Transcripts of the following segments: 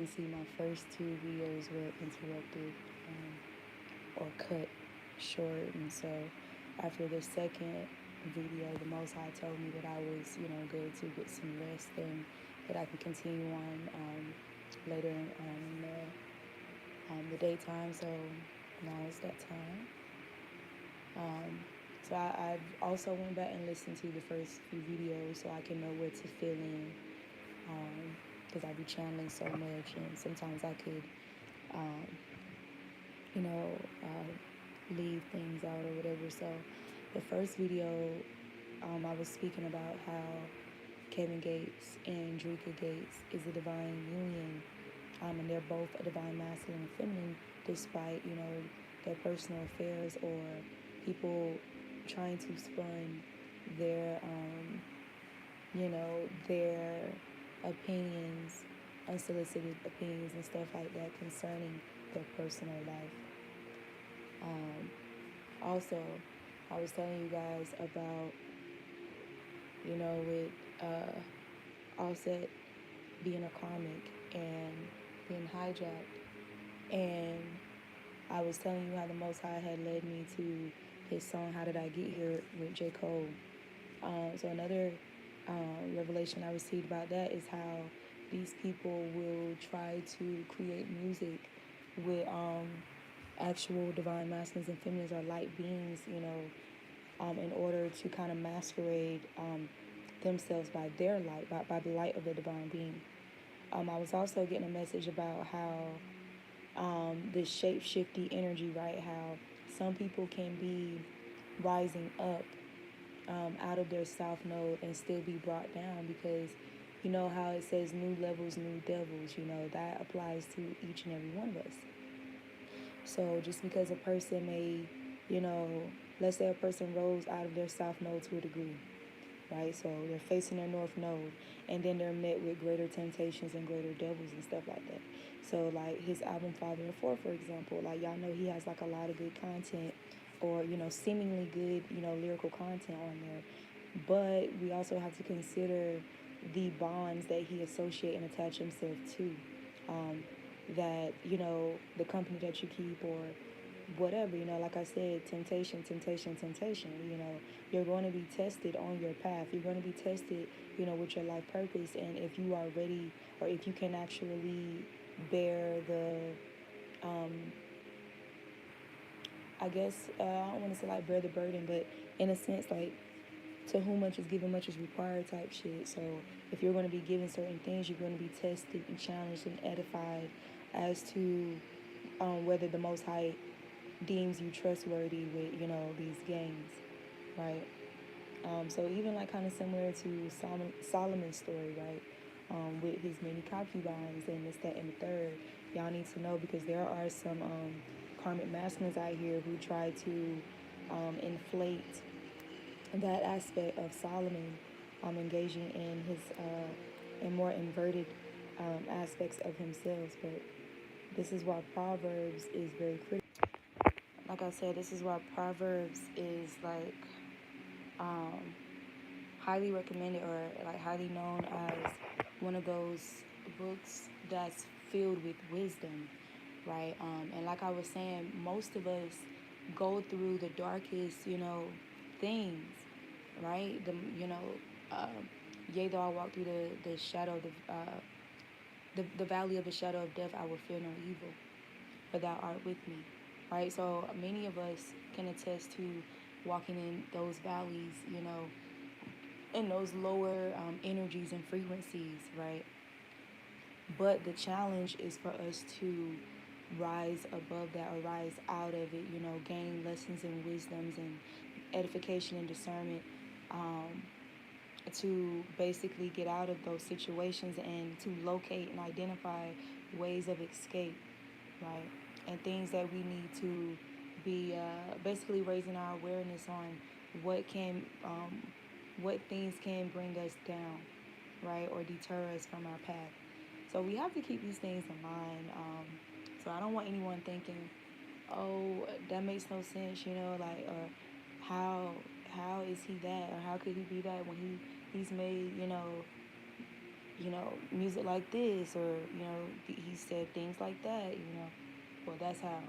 can see, my first two videos were interrupted or cut short. And so after the second video, the Most High told me that I was, good to get some rest and that I could continue on later in the daytime. So now it's that time. So I've also went back and listened to the first few videos so I can know where to fill in, because I be channeling so much, and sometimes I could, um, you know, leave things out or whatever. So the first video, I was speaking about how Kevin Gates and Drika Gates is a divine union, and they're both a divine masculine and feminine, despite, their personal affairs or people trying to spun their, their opinions, unsolicited opinions and stuff like that concerning their personal life. Also, I was telling you guys about, with Offset being a comic and being hijacked. And I was telling you how the Most High had led me to his song, How Did I Get Here, with J. Cole. So another revelation I received about that is how these people will try to create music with actual divine masculines and feminines or light beings, in order to kind of masquerade themselves by their light, by the light of the divine being. I was also getting a message about how this shape-shifty energy, right, how some people can be rising up out of their south node and still be brought down, because you know how it says new levels, new devils, that applies to each and every one of us. So just because a person may, let's say a person rose out of their south node to a degree, right? So they're facing their north node, and then they're met with greater temptations and greater devils and stuff like that. So like his album Father and Four, for example, like y'all know he has like a lot of good content, or seemingly good, lyrical content on there. But we also have to consider the bonds that he associate and attach himself to. That, the company that you keep or whatever, like I said, temptation, you're going to be tested on your path. You're going to be tested, with your life purpose. And if you are ready, or if you can actually bear the, I guess, I don't want to say like bear the burden, but in a sense, like, to whom much is given, much is required type shit. So if you're going to be given certain things, you're going to be tested and challenged and edified as to whether the Most High deems you trustworthy with, these games, right? So even like kind of similar to Solomon's story, right? With his many concubines and this, that, and the third. Y'all need to know, because there are some karmic masculines out here who try to inflate that aspect of Solomon, engaging in his in more inverted aspects of himself. But this is why Proverbs is very critical. Like I said, this is why Proverbs is like highly recommended, or like highly known as one of those books that's filled with wisdom, right? And like I was saying, most of us go through the darkest, things, right? Yea, though I walk through the shadow of the valley of the shadow of death, I will fear no evil, for thou art with me, right? So many of us can attest to walking in those valleys, in those lower energies and frequencies, right? But the challenge is for us to rise above that, or rise out of it, gain lessons and wisdoms and edification and discernment, to basically get out of those situations and to locate and identify ways of escape, right? And things that we need to be basically raising our awareness on what things can bring us down, right, or deter us from our path. So we have to keep these things in mind. So I don't want anyone thinking, oh, that makes no sense, like, or how is he that, or how could he be that when he's made, music like this, or he said things like that. Well, that's how.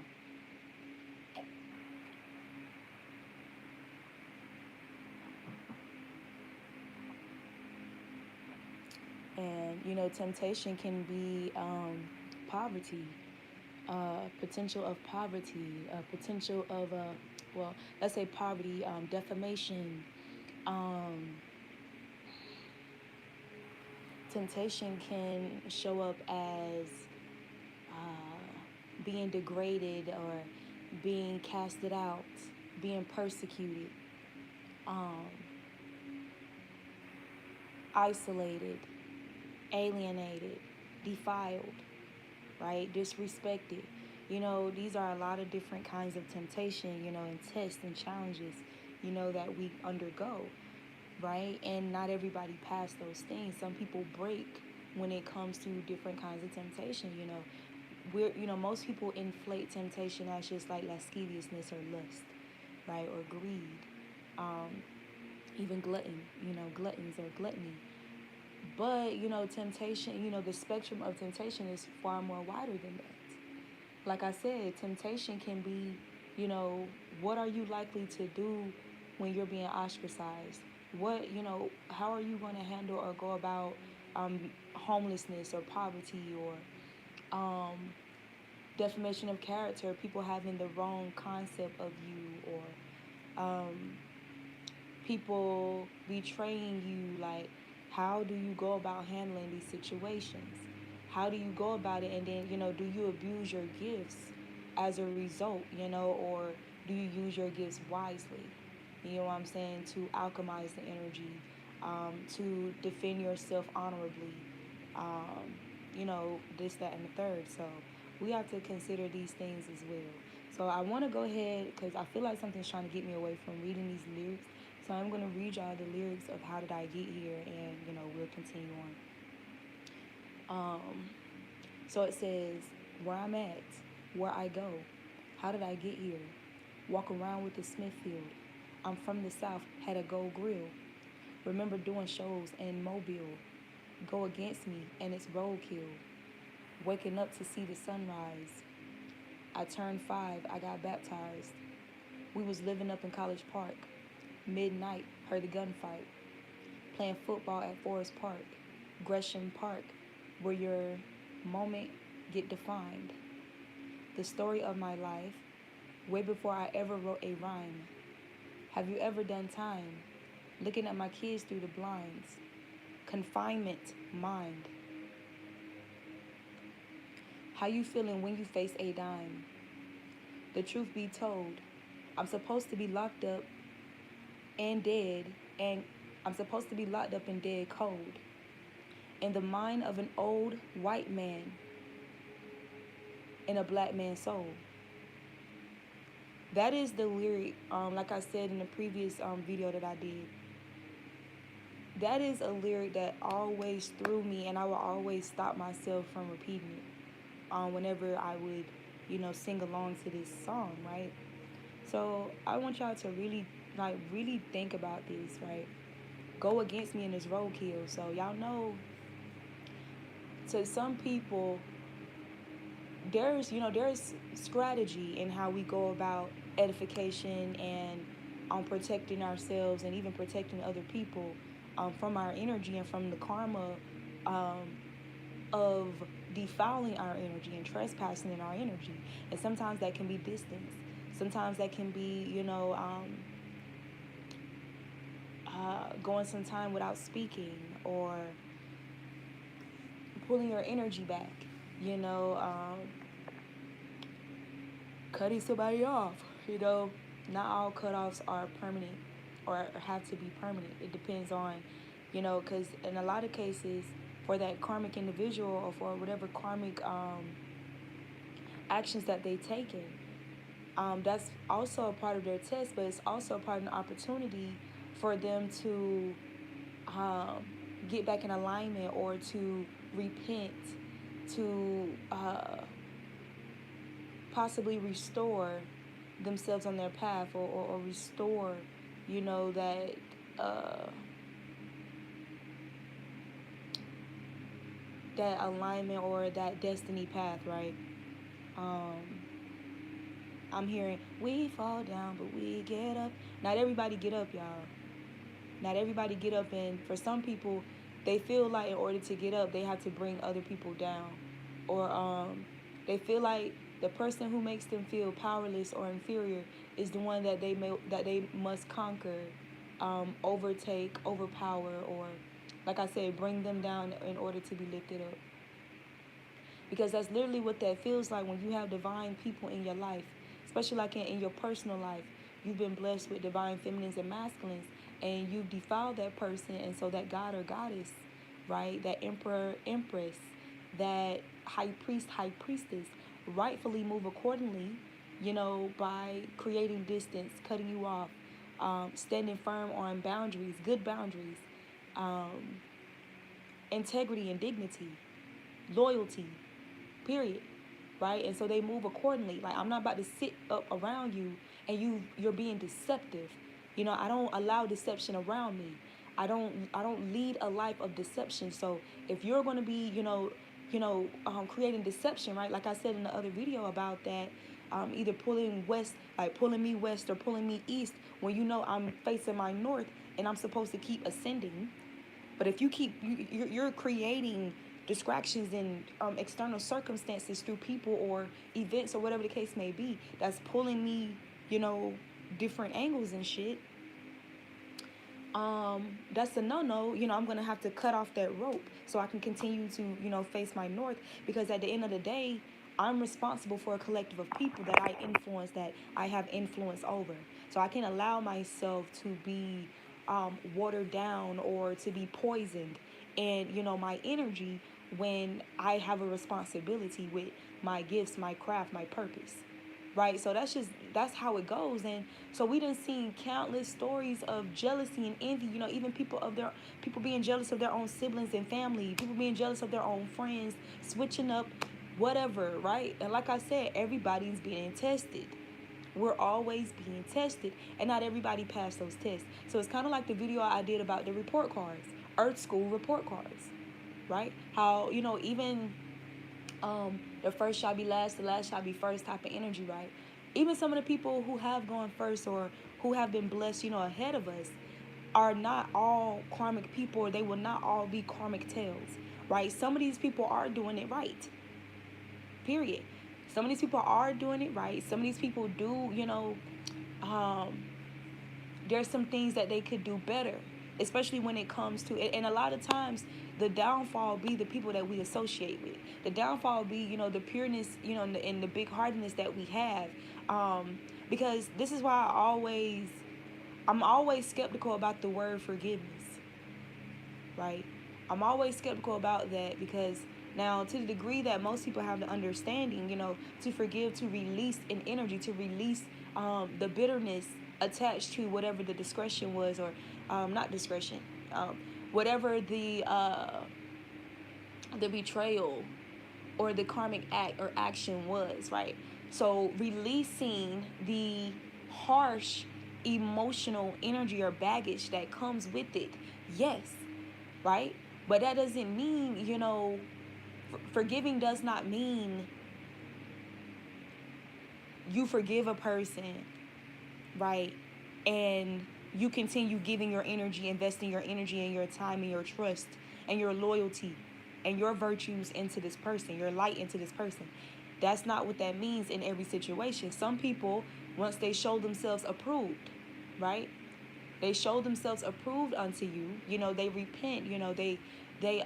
And temptation can be poverty, potential of poverty, potential of well, let's say poverty, defamation. Um, Temptation can show up as being degraded or being casted out, being persecuted, um, isolated, alienated, defiled, right? Disrespected. These are a lot of different kinds of temptation, and tests and challenges, that we undergo, right? And not everybody pass those things. Some people break when it comes to different kinds of temptation. Most people inflate temptation as just like lasciviousness or lust, right? Or greed, um, even gluttons or gluttony. But, temptation, the spectrum of temptation is far more wider than that. Like I said, temptation can be, what are you likely to do when you're being ostracized? How are you going to handle or go about homelessness or poverty or defamation of character, people having the wrong concept of you, or people betraying you? Like, how do you go about handling these situations? How do you go about it? And then, do you abuse your gifts as a result, or do you use your gifts wisely? You know what I'm saying? To alchemize the energy, to defend yourself honorably, this, that, and the third. So we have to consider these things as well. So I want to go ahead because I feel like something's trying to get me away from reading these lyrics. So I'm going to read y'all the lyrics of How Did I Get Here, and, we'll continue on. So it says, where I'm at, where I go, how did I get here? Walk around with the Smithfield. I'm from the South, had a gold grill. Remember doing shows in Mobile. Go against me, and it's roadkill. Waking up to see the sunrise. I turned 5, I got baptized. We was living up in College Park. Midnight, heard the gunfight. Playing football at Forest Park, Gresham Park, where your moment get defined. The story of my life, way before I ever wrote a rhyme. Have you ever done time? Looking at my kids through the blinds. Confinement, mind. How you feeling when you face a dime? The truth be told, I'm supposed to be locked up and dead, and I'm supposed to be locked up and dead cold. In the mind of an old white man in a black man's soul. That is the lyric, like I said in the previous video that I did. That is a lyric that always threw me, and I will always stop myself from repeating it whenever I would, sing along to this song, right? So I want y'all to really think about this, right? Go against me in this roadkill. So y'all know, to some people, there's strategy in how we go about edification and protecting ourselves and even protecting other people from our energy and from the karma of defiling our energy and trespassing in our energy. And sometimes that can be distance. Sometimes that can be, going some time without speaking, or pulling your energy back, cutting somebody off. Not all cutoffs are permanent or have to be permanent. It depends on, because in a lot of cases, for that karmic individual or for whatever karmic actions that they've taken, that's also a part of their test, but it's also a part of an opportunity for them to get back in alignment, or to repent, to possibly restore themselves on their path, or restore, that that alignment or that destiny path, right? Um, I'm hearing we fall down, but we get up. Not everybody get up, y'all. Not everybody get up, and for some people, they feel like in order to get up, they have to bring other people down, or they feel like the person who makes them feel powerless or inferior is the one that they must conquer, overtake, overpower, or like I said, bring them down in order to be lifted up. Because that's literally what that feels like when you have divine people in your life, especially like in your personal life. You've been blessed with divine feminines and masculines, and you've defiled that person, and so that god or goddess, right, that emperor, empress, that high priest, high priestess, rightfully move accordingly, by creating distance, cutting you off, standing firm on boundaries, good boundaries, um, integrity and dignity, loyalty, period, right? And so they move accordingly. Like, I'm not about to sit up around you and you're being deceptive. I don't allow deception around me. I don't lead a life of deception. So if you're going to be creating deception, right, like I said in the other video about that, either pulling west, like pulling me west or pulling me east, when I'm facing my north and I'm supposed to keep ascending. But if you're creating distractions and external circumstances through people or events or whatever the case may be, that's pulling me, different angles and shit. That's a no-no. I'm gonna have to cut off that rope so I can continue to, face my north. Because at the end of the day, I'm responsible for a collective of people that I influence, that I have influence over. So I can't allow myself to be watered down or to be poisoned in, my energy, when I have a responsibility with my gifts, my craft, my purpose, right? So that's how it goes. And so we done seen countless stories of jealousy and envy, even people being jealous of their own siblings and family, people being jealous of their own friends, switching up, whatever, right? And like I said, everybody's being tested. We're always being tested, and not everybody passed those tests. So it's kind of like the video I did about the report cards, Earth School report cards, right? How, even the first shall be last, the last shall be first type of energy, right? Even some of the people who have gone first or who have been blessed, ahead of us, are not all karmic people, or they will not all be karmic tails, right? Some of these people are doing it right, period. Some of these people are doing it right. Some of these people do, um, there's some things that they could do better, especially when it comes to it. And a lot of times the downfall be the people that we associate with. The downfall be, the pureness, and the big heartedness that we have. Because this is why I'm always skeptical about the word forgiveness, right? I'm always skeptical about that, because now, to the degree that most people have the understanding, to forgive, to release an energy, to release the bitterness attached to whatever the discretion was, or not discretion, whatever the betrayal or the karmic act or action was, right? So releasing the harsh emotional energy or baggage that comes with it, yes, right? But that doesn't mean, forgiving does not mean you forgive a person, right, and you continue giving your energy, investing your energy and your time and your trust and your loyalty and your virtues into this person, your light into this person. That's not what that means in every situation. Some people, once they show themselves approved, right, they show themselves approved unto you, they repent, they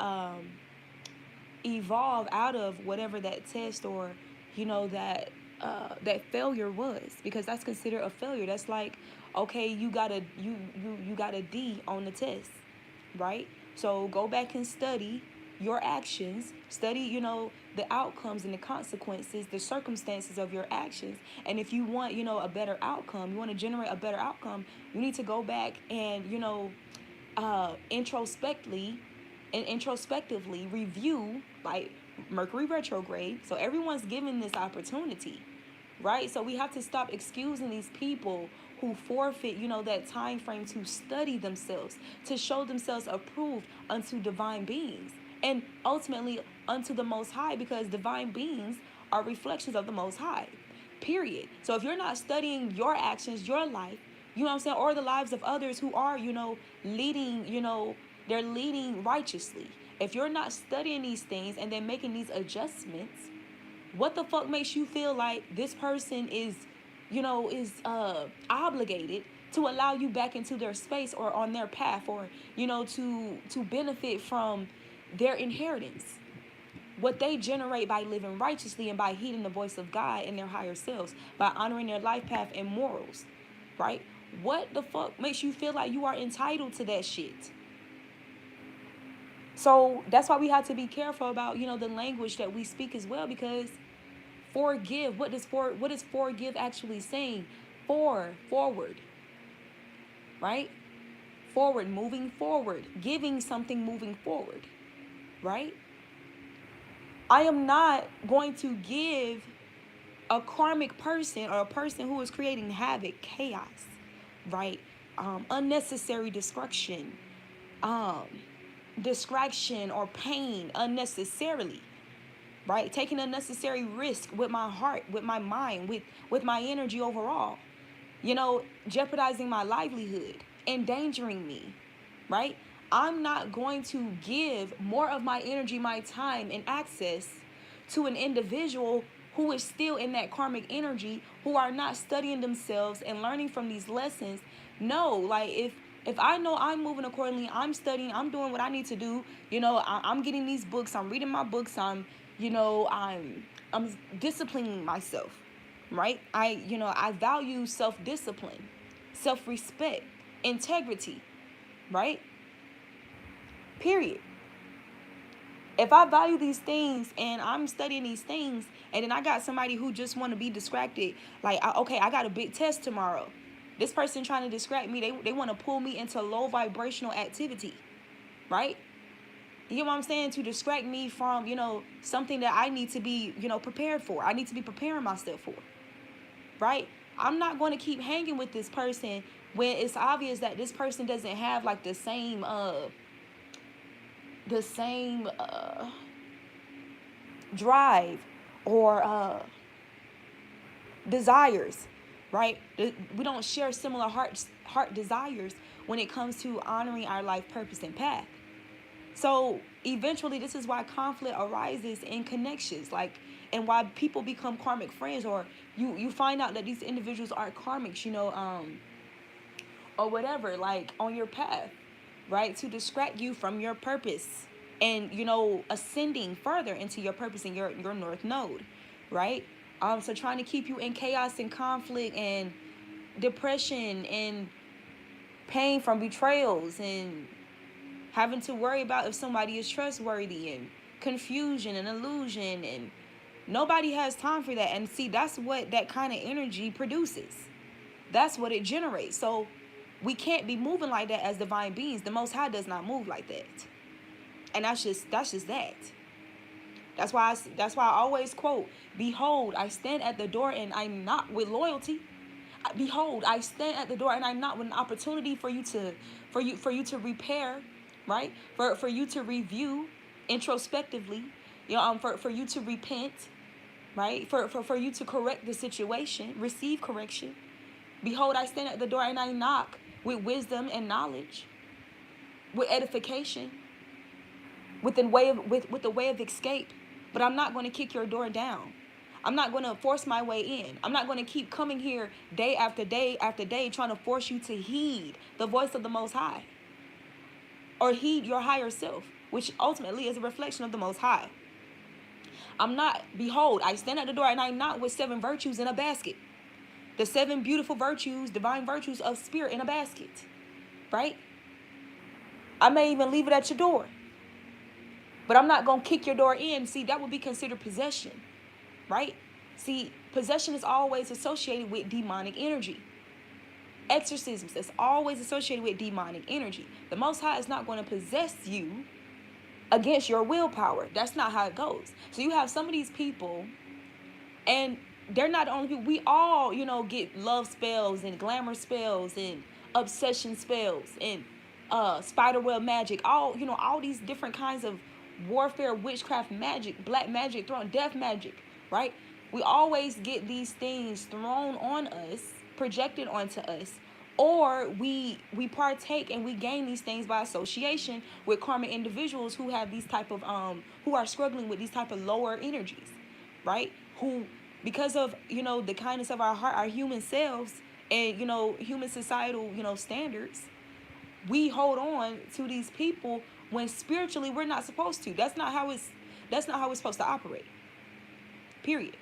evolve out of whatever that test or that failure was, because that's considered a failure. That's like, okay, you got a D on the test, right? So go back and study your actions, study the outcomes and the consequences, the circumstances of your actions. And if you want a better outcome, you want to generate a better outcome, you need to go back and introspectively review, like Mercury retrograde. So everyone's given this opportunity, right? So we have to stop excusing these people who forfeit, that time frame to study themselves, to show themselves approved unto divine beings. and ultimately unto the Most High, because divine beings are reflections of the Most High, period. So if you're not studying your actions, your life, you know what I'm saying, or the lives of others who are, leading, they're leading righteously. If you're not studying these things and then making these adjustments, what the fuck makes you feel like this person is, obligated to allow you back into their space or on their path, or, to benefit from their inheritance? What they generate by living righteously and by heeding the voice of God and their higher selves, by honoring their life path and morals, right? What the fuck makes you feel like you are entitled to that shit? So that's why we have to be careful about, the language that we speak as well, because forgive, what is forgive actually saying? Forward, right? Forward, moving forward, giving something, moving forward, right? I am not going to give a karmic person or a person who is creating havoc, chaos, right? Unnecessary destruction, distraction or pain unnecessarily, right? Taking unnecessary risk with my heart, with my mind, with my energy overall, jeopardizing my livelihood, endangering me, right? I'm not going to give more of my energy, my time, and access to an individual who is still in that karmic energy, who are not studying themselves and learning from these lessons. No, like if I know I'm moving accordingly, I'm studying, I'm doing what I need to do, I'm getting these books, I'm reading my books, I'm disciplining myself, right? I value self-discipline, self-respect, integrity, right? Period. If I value these things and I'm studying these things, and then I got somebody who just want to be distracted, like, okay, I got a big test tomorrow. This person trying to distract me, they want to pull me into low vibrational activity, right? You know what I'm saying? To distract me from, something that I need to be, prepared for. I need to be preparing myself for, right? I'm not going to keep hanging with this person when it's obvious that this person doesn't have like the same drive or desires, right? We don't share similar heart desires when it comes to honoring our life purpose and path. So eventually, this is why conflict arises in connections, like, and why people become karmic friends, or you find out that these individuals are karmics, or whatever, like on your path, right? To distract you from your purpose and, ascending further into your purpose and your north node, right? So trying to keep you in chaos and conflict and depression and pain from betrayals and having to worry about if somebody is trustworthy and confusion and illusion, and nobody has time for that. And see, that's what that kind of energy produces. That's what it generates. So we can't be moving like that as divine beings. The Most High does not move like that. And that's just that. That's why I always quote, "Behold, I stand at the door and I knock with loyalty. Behold, I stand at the door and I knock with an opportunity for you to repair, right? For you to review introspectively, for you to repent, right? For you to correct the situation, receive correction. Behold, I stand at the door and I knock with wisdom and knowledge, with edification, with the way of escape. But I'm not going to kick your door down. I'm not going to force my way in. I'm not going to keep coming here day after day after day trying to force you to heed the voice of the Most High, or heed your higher self, which ultimately is a reflection of the Most High. Behold, I stand at the door and I knock with 7 virtues in a basket. The 7 beautiful virtues, divine virtues of spirit in a basket, right? I may even leave it at your door, but I'm not going to kick your door in. See, that would be considered possession, right? See, possession is always associated with demonic energy. Exorcisms is always associated with demonic energy. The Most High is not going to possess you against your willpower. That's not how it goes. So you have some of these people, and they're not the only people. We all, get love spells and glamour spells and obsession spells and spiderweb magic. All these different kinds of warfare, witchcraft, magic, black magic, thrown death magic, right? We always get these things thrown on us, projected onto us, or we partake and we gain these things by association with karmic individuals who have these type of who are struggling with these type of lower energies, right? Who, because of, you know, the kindness of our heart, our human selves, and, you know, human societal, you know, standards, we hold on to these people when spiritually we're not supposed to. That's not how it's supposed to operate. Period.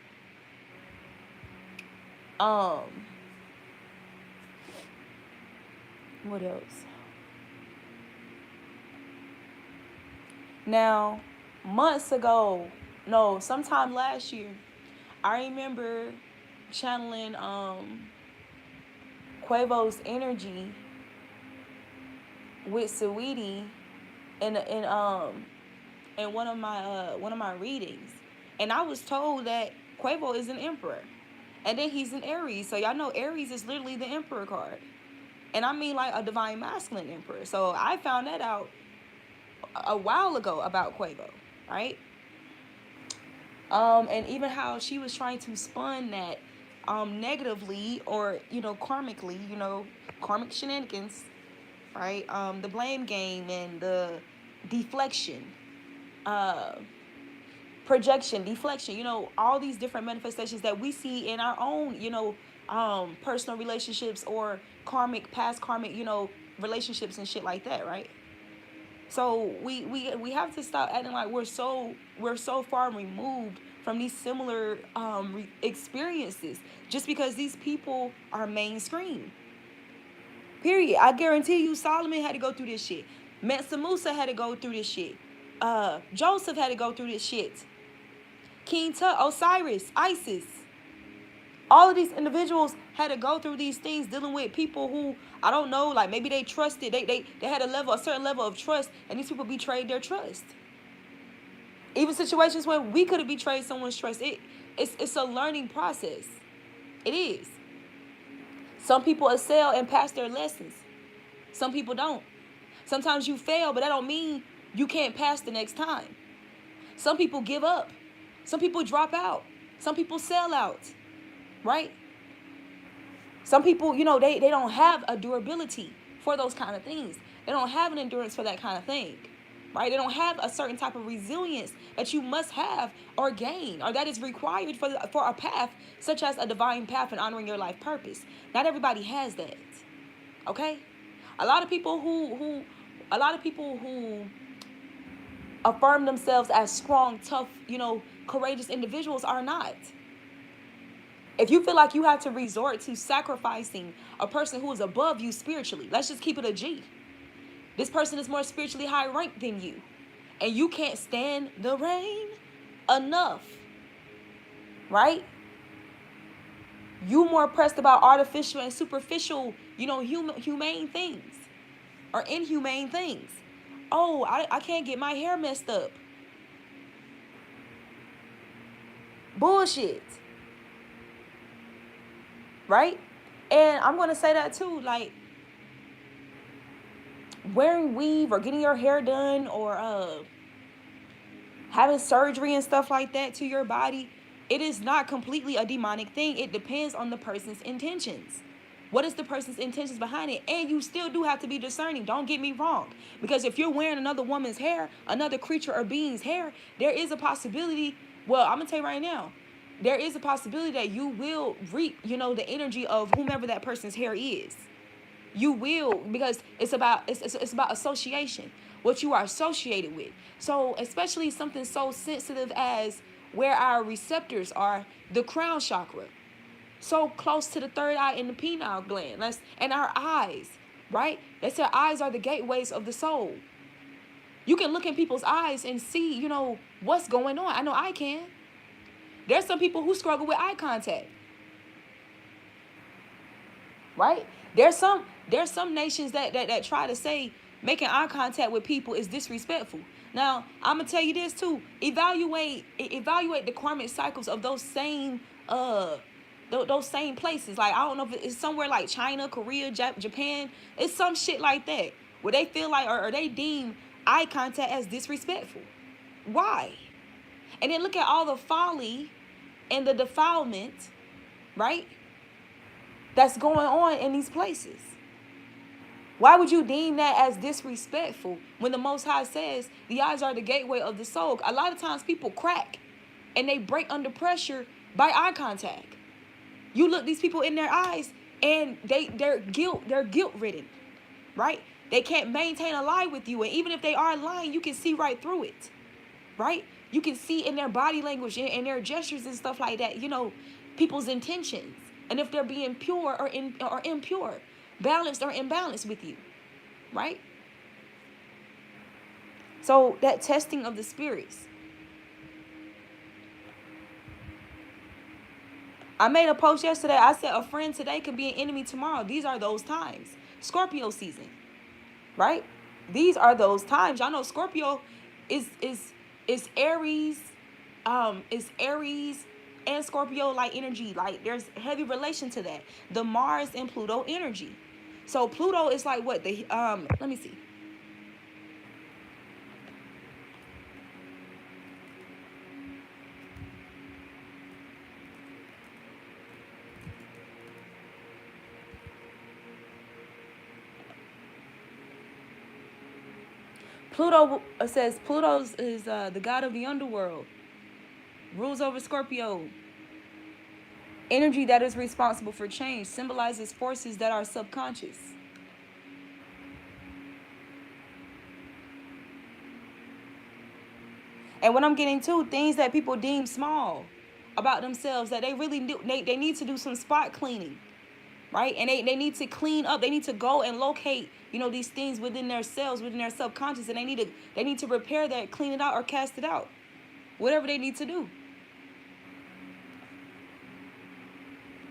Um what else? Now, months ago, no, sometime last year, I remember channeling Quavo's energy with Saweetie in one of my readings, and I was told that Quavo is an emperor, and then he's an Aries. So y'all know Aries is literally the emperor card, and I mean like a divine masculine emperor. So I found that out a while ago about Quavo, right? And even how she was trying to spun that negatively, or, you know, karmically, you know, karmic shenanigans, right? The blame game and the deflection, uh, projection, deflection, you know, all these different manifestations that we see in our own, you know, personal relationships or past karmic, you know, relationships and shit like that, right? So we have to stop acting like we're so far removed from these similar experiences just because these people are mainstream. Period. I guarantee you, Solomon had to go through this shit. Mansa Musa had to go through this shit. Joseph had to go through this shit. King Tut, Osiris, Isis. All of these individuals had to go through these things dealing with people who, I don't know, like maybe they trusted, they had a certain level of trust, and these people betrayed their trust. Even situations where we could have betrayed someone's trust. It's a learning process. It is. Some people excel and pass their lessons. Some people don't. Sometimes you fail, but that don't mean you can't pass the next time. Some people give up. Some people drop out. Some people sell out. Right? Some people, you know, they don't have a durability for those kind of things. They don't have an endurance for that kind of thing. Right? They don't have a certain type of resilience that you must have or gain, or that is required for a path such as a divine path and honoring your life purpose. Not everybody has that. Okay? A lot of people who affirm themselves as strong, tough, you know, courageous individuals are not. If you feel like you have to resort to sacrificing a person who is above you spiritually, let's just keep it a G. This person is more spiritually high ranked than you, and you can't stand the rain enough, right? You more pressed about artificial and superficial, you know, humane things or inhumane things. Oh, I can't get my hair messed up. Bullshit. Right? And I'm going to say that too, like, wearing weave or getting your hair done or having surgery and stuff like that to your body, it is not completely a demonic thing. It depends on the person's intentions. What is the person's intentions behind it? And you still do have to be discerning. Don't get me wrong. Because if you're wearing another woman's hair, another creature or being's hair, there is a possibility. Well, I'm going to tell you right now, there is a possibility that you will reap, you know, the energy of whomever that person's hair is. You will, because it's about association, what you are associated with. So especially something so sensitive as where our receptors are, the crown chakra, so close to the third eye and the pineal gland, and our eyes, right? They say eyes are the gateways of the soul. You can look in people's eyes and see, you know, what's going on. I know I can. There's some people who struggle with eye contact, right? There's some nations that try to say making eye contact with people is disrespectful. Now, I'm gonna tell you this too. Evaluate the karmic cycles of those same places. Like, I don't know if it's somewhere like China, Korea, Japan. It's some shit like that where they feel like or they deem eye contact as disrespectful. Why? And then look at all the folly and the defilement, right, that's going on in these places. Why would you deem that as disrespectful when the Most High says the eyes are the gateway of the soul? A lot of times people crack and they break under pressure by eye contact. You look these people in their eyes and they're guilt ridden, right? They can't maintain a lie with you. And even if they are lying, you can see right through it, right? You can see in their body language and their gestures and stuff like that, people's intentions. And if they're being pure or impure, balanced or imbalanced with you, right? So that testing of the spirits. I made a post yesterday. I said a friend today could be an enemy tomorrow. These are those times. Scorpio season, right? These are those times. Y'all know Scorpio is Aries, is Aries and Scorpio like energy. Like there's heavy relation to that. The Mars and Pluto energy. So Pluto is like what the let me see. Pluto says Pluto is the god of the underworld, rules over Scorpio. Energy that is responsible for change, symbolizes forces that are subconscious. And what I'm getting to, things that people deem small about themselves, that they really do, they need to do some spot cleaning, right? And they need to clean up. They need to go and locate, these things within their selves, within their subconscious, and they need to repair that, clean it out, or cast it out. Whatever they need to do.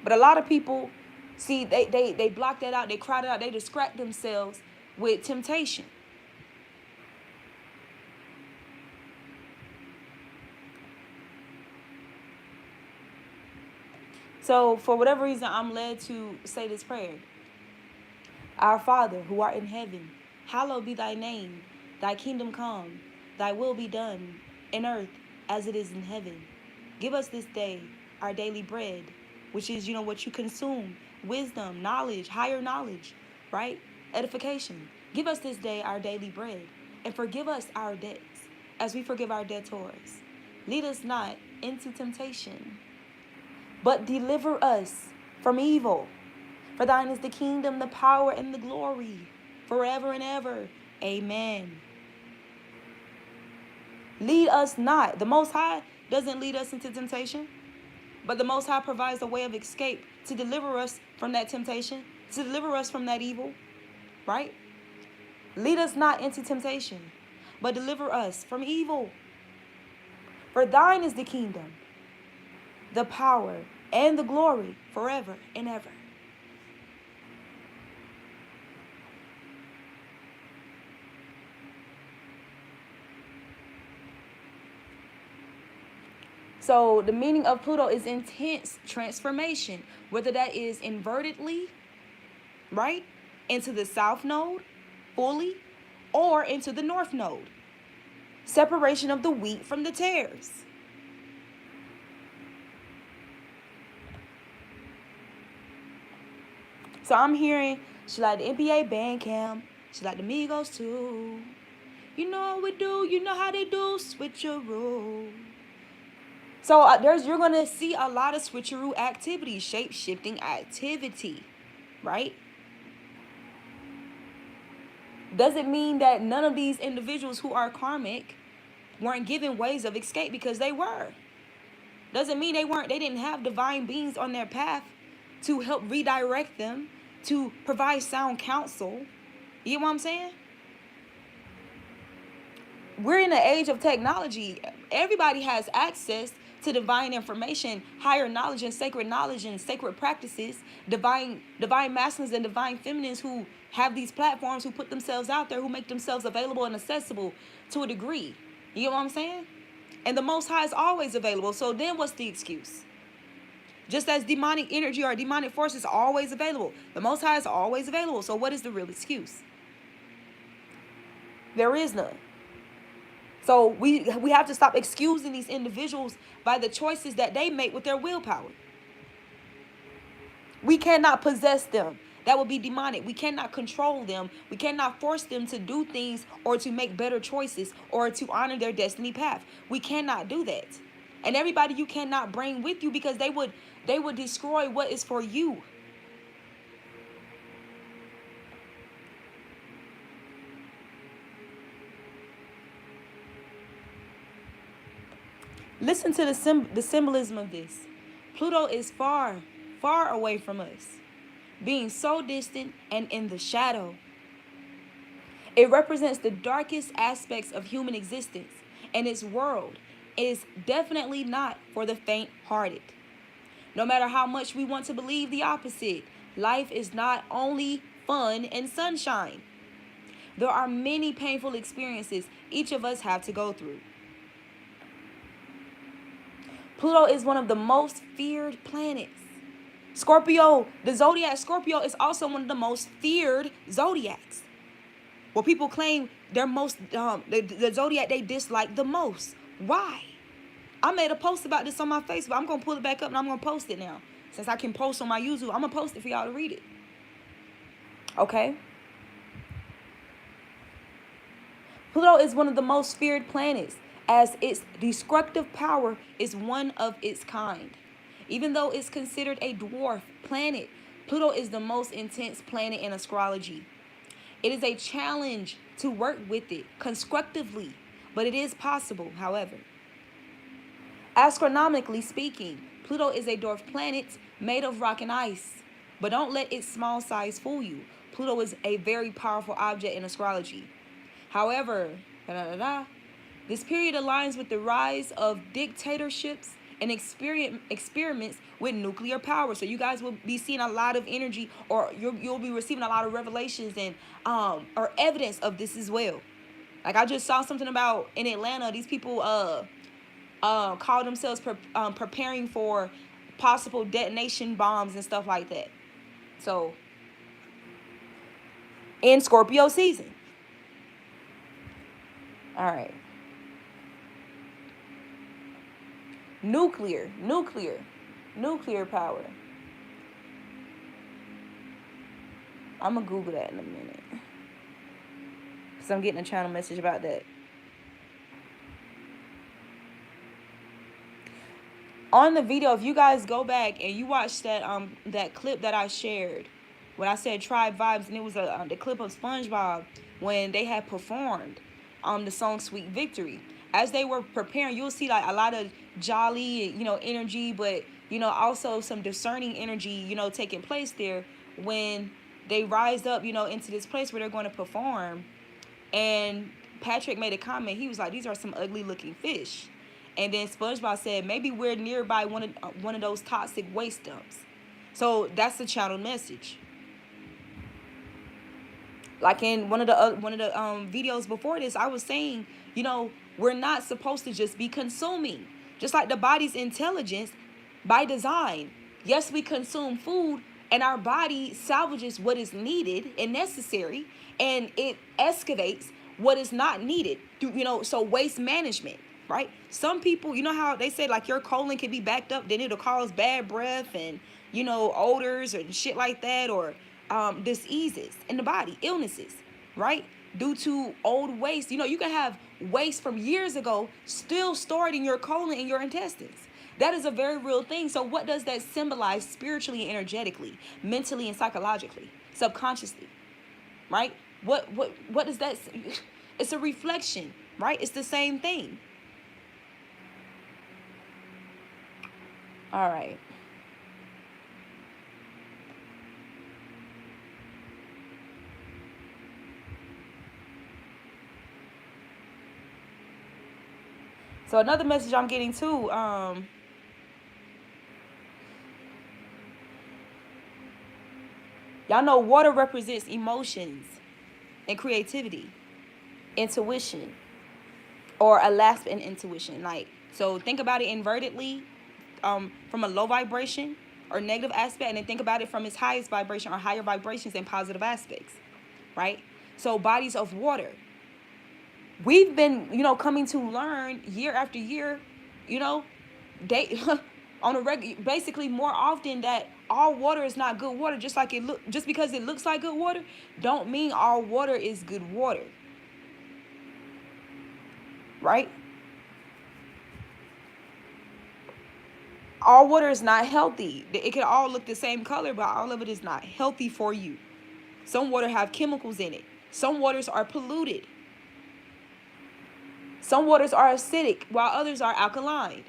But a lot of people, see, they block that out, they crowd it out, they distract themselves with temptation. So for whatever reason, I'm led to say this prayer. Our Father, who art in heaven, hallowed be thy name. Thy kingdom come, thy will be done in earth as it is in heaven. Give us this day our daily bread, which is, what you consume, wisdom, knowledge, higher knowledge, right? Edification. Give us this day our daily bread, and forgive us our debts as we forgive our debtors. Lead us not into temptation, but deliver us from evil. For thine is the kingdom, the power, and the glory, forever and ever. Amen. Lead us not. The Most High doesn't lead us into temptation, but the Most High provides a way of escape to deliver us from that temptation, to deliver us from that evil, right? Lead us not into temptation, but deliver us from evil. For thine is the kingdom, the power, and the glory, forever and ever. So the meaning of Pluto is intense transformation, whether that is invertedly, right, into the south node fully, or into the north node. Separation of the wheat from the tares. So I'm hearing she like the NBA band camp. She like the Migos too. You know what we do. You know how they do. Switcheroo. So you're going to see a lot of switcheroo activity, shape-shifting activity, right? Doesn't mean that none of these individuals who are karmic weren't given ways of escape, because they were. Doesn't mean they didn't have divine beings on their path to help redirect them, to provide sound counsel. You know what I'm saying? We're in the age of technology. Everybody has access to divine information, higher knowledge and sacred practices, divine masculines and divine feminines who have these platforms, who put themselves out there, who make themselves available and accessible to a degree. You know what I'm saying? And the Most High is always available. So then what's the excuse? Just as demonic energy or demonic force is always available, the Most High is always available. So what is the real excuse? There is none. So we have to stop excusing these individuals by the choices that they make with their willpower. We cannot possess them. That would be demonic. We cannot control them. We cannot force them to do things or to make better choices or to honor their destiny path. We cannot do that. And everybody you cannot bring with you, because they would destroy what is for you. Listen to the symbolism of this. Pluto is far, far away from us, being so distant and in the shadow. It represents the darkest aspects of human existence, and its world is definitely not for the faint-hearted. No matter how much we want to believe the opposite, life is not only fun and sunshine. There are many painful experiences each of us have to go through. Pluto is one of the most feared planets. Scorpio, the zodiac Scorpio, is also one of the most feared zodiacs. Well, people claim they're most the zodiac they dislike the most. Why? I made a post about this on my Facebook. I'm gonna pull it back up and I'm gonna post it now. Since I can post on my YouTube, I'm gonna post it for y'all to read it. Okay. Pluto is one of the most feared planets, as its destructive power is one of its kind. Even though it's considered a dwarf planet, Pluto is the most intense planet in astrology. It is a challenge to work with it constructively, but it is possible, however. Astronomically speaking, Pluto is a dwarf planet made of rock and ice. But don't let its small size fool you. Pluto is a very powerful object in astrology. However, this period aligns with the rise of dictatorships and experiments with nuclear power. So you guys will be seeing a lot of energy, or you'll be receiving a lot of revelations and or evidence of this as well. Like I just saw something about in Atlanta, these people call themselves preparing for possible detonation bombs and stuff like that. So in Scorpio season. All right. Nuclear power. I'm gonna Google that in a minute, because I'm getting a channel message about that. On the video, if you guys go back and you watch that clip that I shared when I said Tribe Vibes, and it was the clip of SpongeBob when they had performed the song Sweet Victory. As they were preparing, you'll see like a lot of jolly, energy, but, also some discerning energy, taking place there when they rise up, into this place where they're going to perform. And Patrick made a comment. He was like, these are some ugly looking fish. And then SpongeBob said, maybe we're nearby one of those toxic waste dumps. So that's the channel message. Like in one of the videos before this, I was saying, we're not supposed to just be consuming. Just like the body's intelligence by design. Yes, we consume food, and our body salvages what is needed and necessary, and it excavates what is not needed. So waste management, right? Some people, you know how they say like your colon can be backed up, then it'll cause bad breath and, odors and shit like that, or diseases in the body, illnesses, right? Due to old waste. You can have waste from years ago still stored in your colon and your intestines. That is a very real thing. So what does that symbolize spiritually and energetically, mentally and psychologically, subconsciously, right? What does that? It's a reflection, right? It's the same thing. All right. So another message I'm getting too, y'all know water represents emotions and creativity, intuition, or a lapse in intuition. Like, so think about it invertedly, from a low vibration or negative aspect, and then think about it from its highest vibration or higher vibrations and positive aspects, right? So bodies of water. we've been, coming to learn year after year, you know, they on a basically more often, that all water is not good water. Just because it looks like good water, don't mean all water is good water, right? All water is not healthy. It can all look the same color, but all of it is not healthy for you. Some water have chemicals in it. Some waters are polluted. Some waters are acidic, while others are alkaline.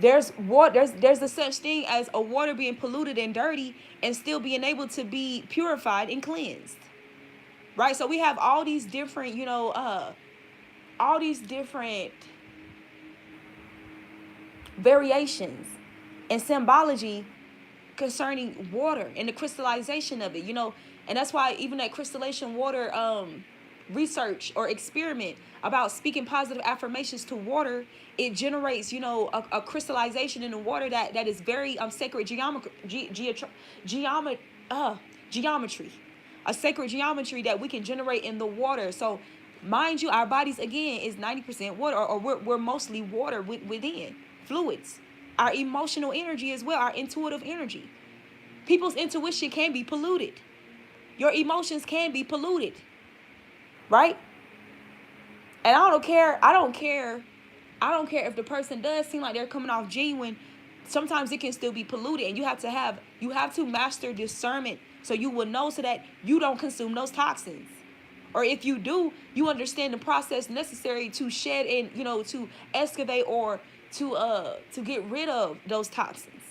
There's a such thing as a water being polluted and dirty and still being able to be purified and cleansed, right? So we have all these different, all these different variations and symbology concerning water and the crystallization of it, and that's why even that crystallization water research or experiment about speaking positive affirmations to water, it generates, a crystallization in the water that is very sacred geometry, a sacred geometry that we can generate in the water. So mind you, our bodies again is 90% water, or we're mostly water within fluids. Our emotional energy as well, our intuitive energy. People's intuition can be polluted. Your emotions can be polluted, right? And I don't care if the person does seem like they're coming off genuine. Sometimes it can still be polluted, and you have to master discernment, so you will know, so that you don't consume those toxins. Or if you do, you understand the process necessary to shed and, to excavate or to get rid of those toxins,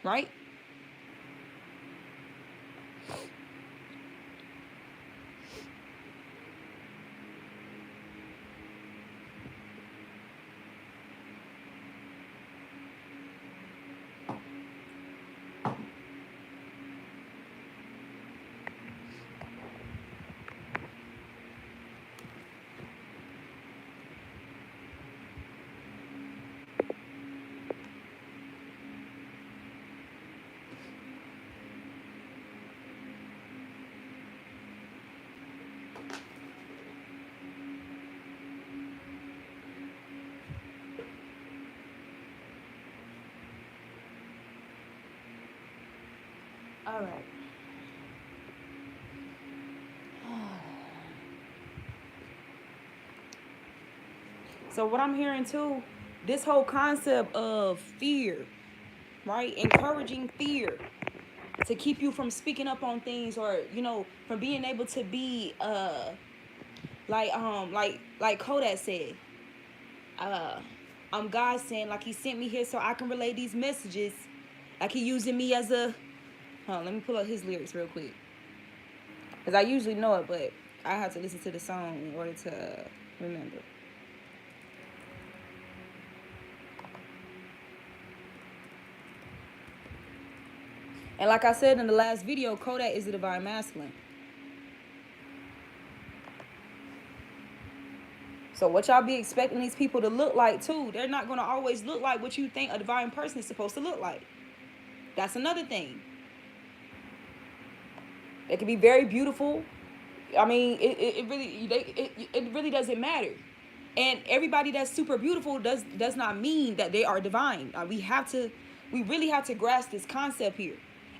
right? All right. So what I'm hearing too, this whole concept of fear, right? Encouraging fear to keep you from speaking up on things, or, from being able to be like Kodak said, I'm God saying, like, he sent me here so I can relay these messages. Like, he using me as a let me pull up his lyrics real quick, because I usually know it, but I have to listen to the song in order to remember. And like I said in the last video, Kodak is the divine masculine. So what y'all be expecting these people to look like too, they're not going to always look like what you think a divine person is supposed to look like. That's another thing. They can be very beautiful. I mean, it really doesn't matter. And everybody that's super beautiful does not mean that they are divine. We really have to grasp this concept here.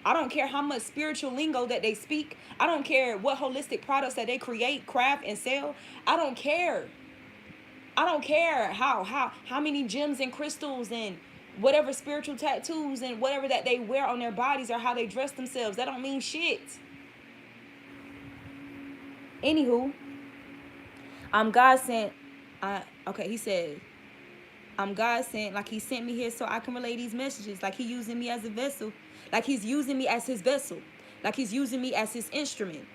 I don't care how much spiritual lingo that they speak. I don't care what holistic products that they create, craft, and sell. I don't care. I don't care how many gems and crystals and whatever spiritual tattoos and whatever that they wear on their bodies, or how they dress themselves. That don't mean shit. Anywho, I'm God sent. He said, I'm God sent, like he sent me here so I can relay these messages, like he using me as a vessel, like he's using me as his vessel, like he's using me as his instrument.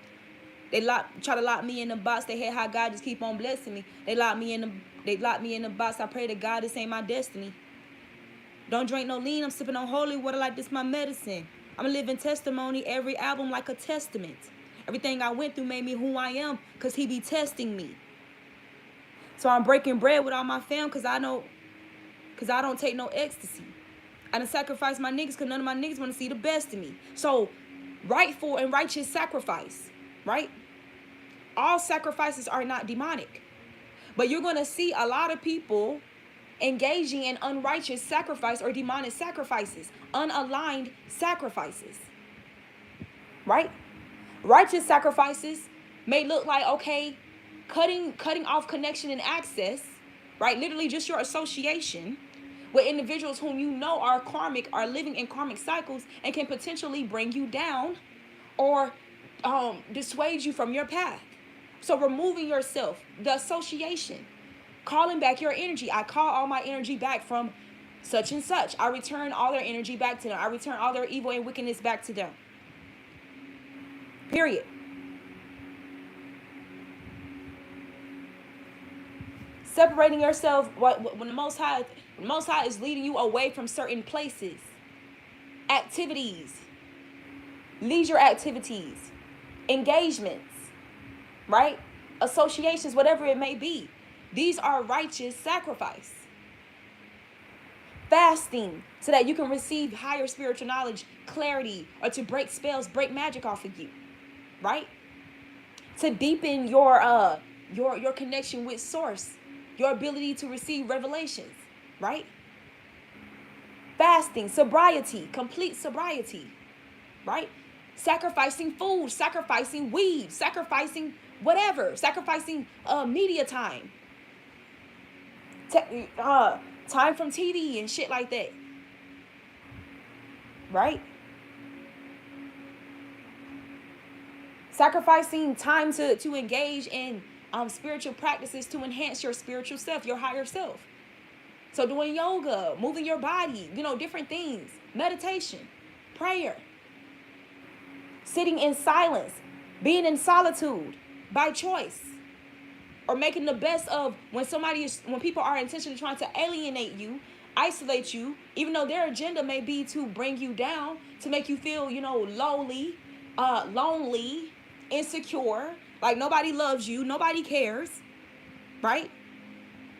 They try to lock me in the box. They hate how God just keep on blessing me. They lock me in the box. I pray to God this ain't my destiny. Don't drink no lean. I'm sipping on holy water like this my medicine. I'm a living testimony. Every album like a testament. Everything I went through made me who I am, because he be testing me. So I'm breaking bread with all my fam, because I don't take no ecstasy. I done sacrifice my niggas because none of my niggas want to see the best of me. So rightful and righteous sacrifice, right? all sacrifices are not demonic. But you're going to see a lot of people engaging in unrighteous sacrifice or demonic sacrifices, unaligned sacrifices, right? Righteous sacrifices may look like, okay, cutting off connection and access, right? Literally just your association with individuals whom you know are karmic, are living in karmic cycles, and can potentially bring you down or dissuade you from your path. So removing yourself, the association, calling back your energy. I call all my energy back from such and such. I return all their energy back to them. I return all their evil and wickedness back to them. Period. Separating yourself when the Most High is leading you away from certain places, activities, leisure activities, engagements, right? Associations, whatever it may be. These are righteous sacrifice. Fasting so that you can receive higher spiritual knowledge, clarity, or to break spells, break magic off of you, right? To deepen your connection with source, your ability to receive revelations, right? Fasting, sobriety, complete sobriety, right? Sacrificing food, sacrificing weed, sacrificing whatever, sacrificing media time, time from TV and shit like that, right? Sacrificing time to engage in spiritual practices to enhance your spiritual self, your higher self. So doing yoga, moving your body, different things, meditation, prayer, sitting in silence, being in solitude by choice, or making the best of when people are intentionally trying to alienate you, isolate you, even though their agenda may be to bring you down, to make you feel, lonely, insecure, like nobody loves you, nobody cares, right?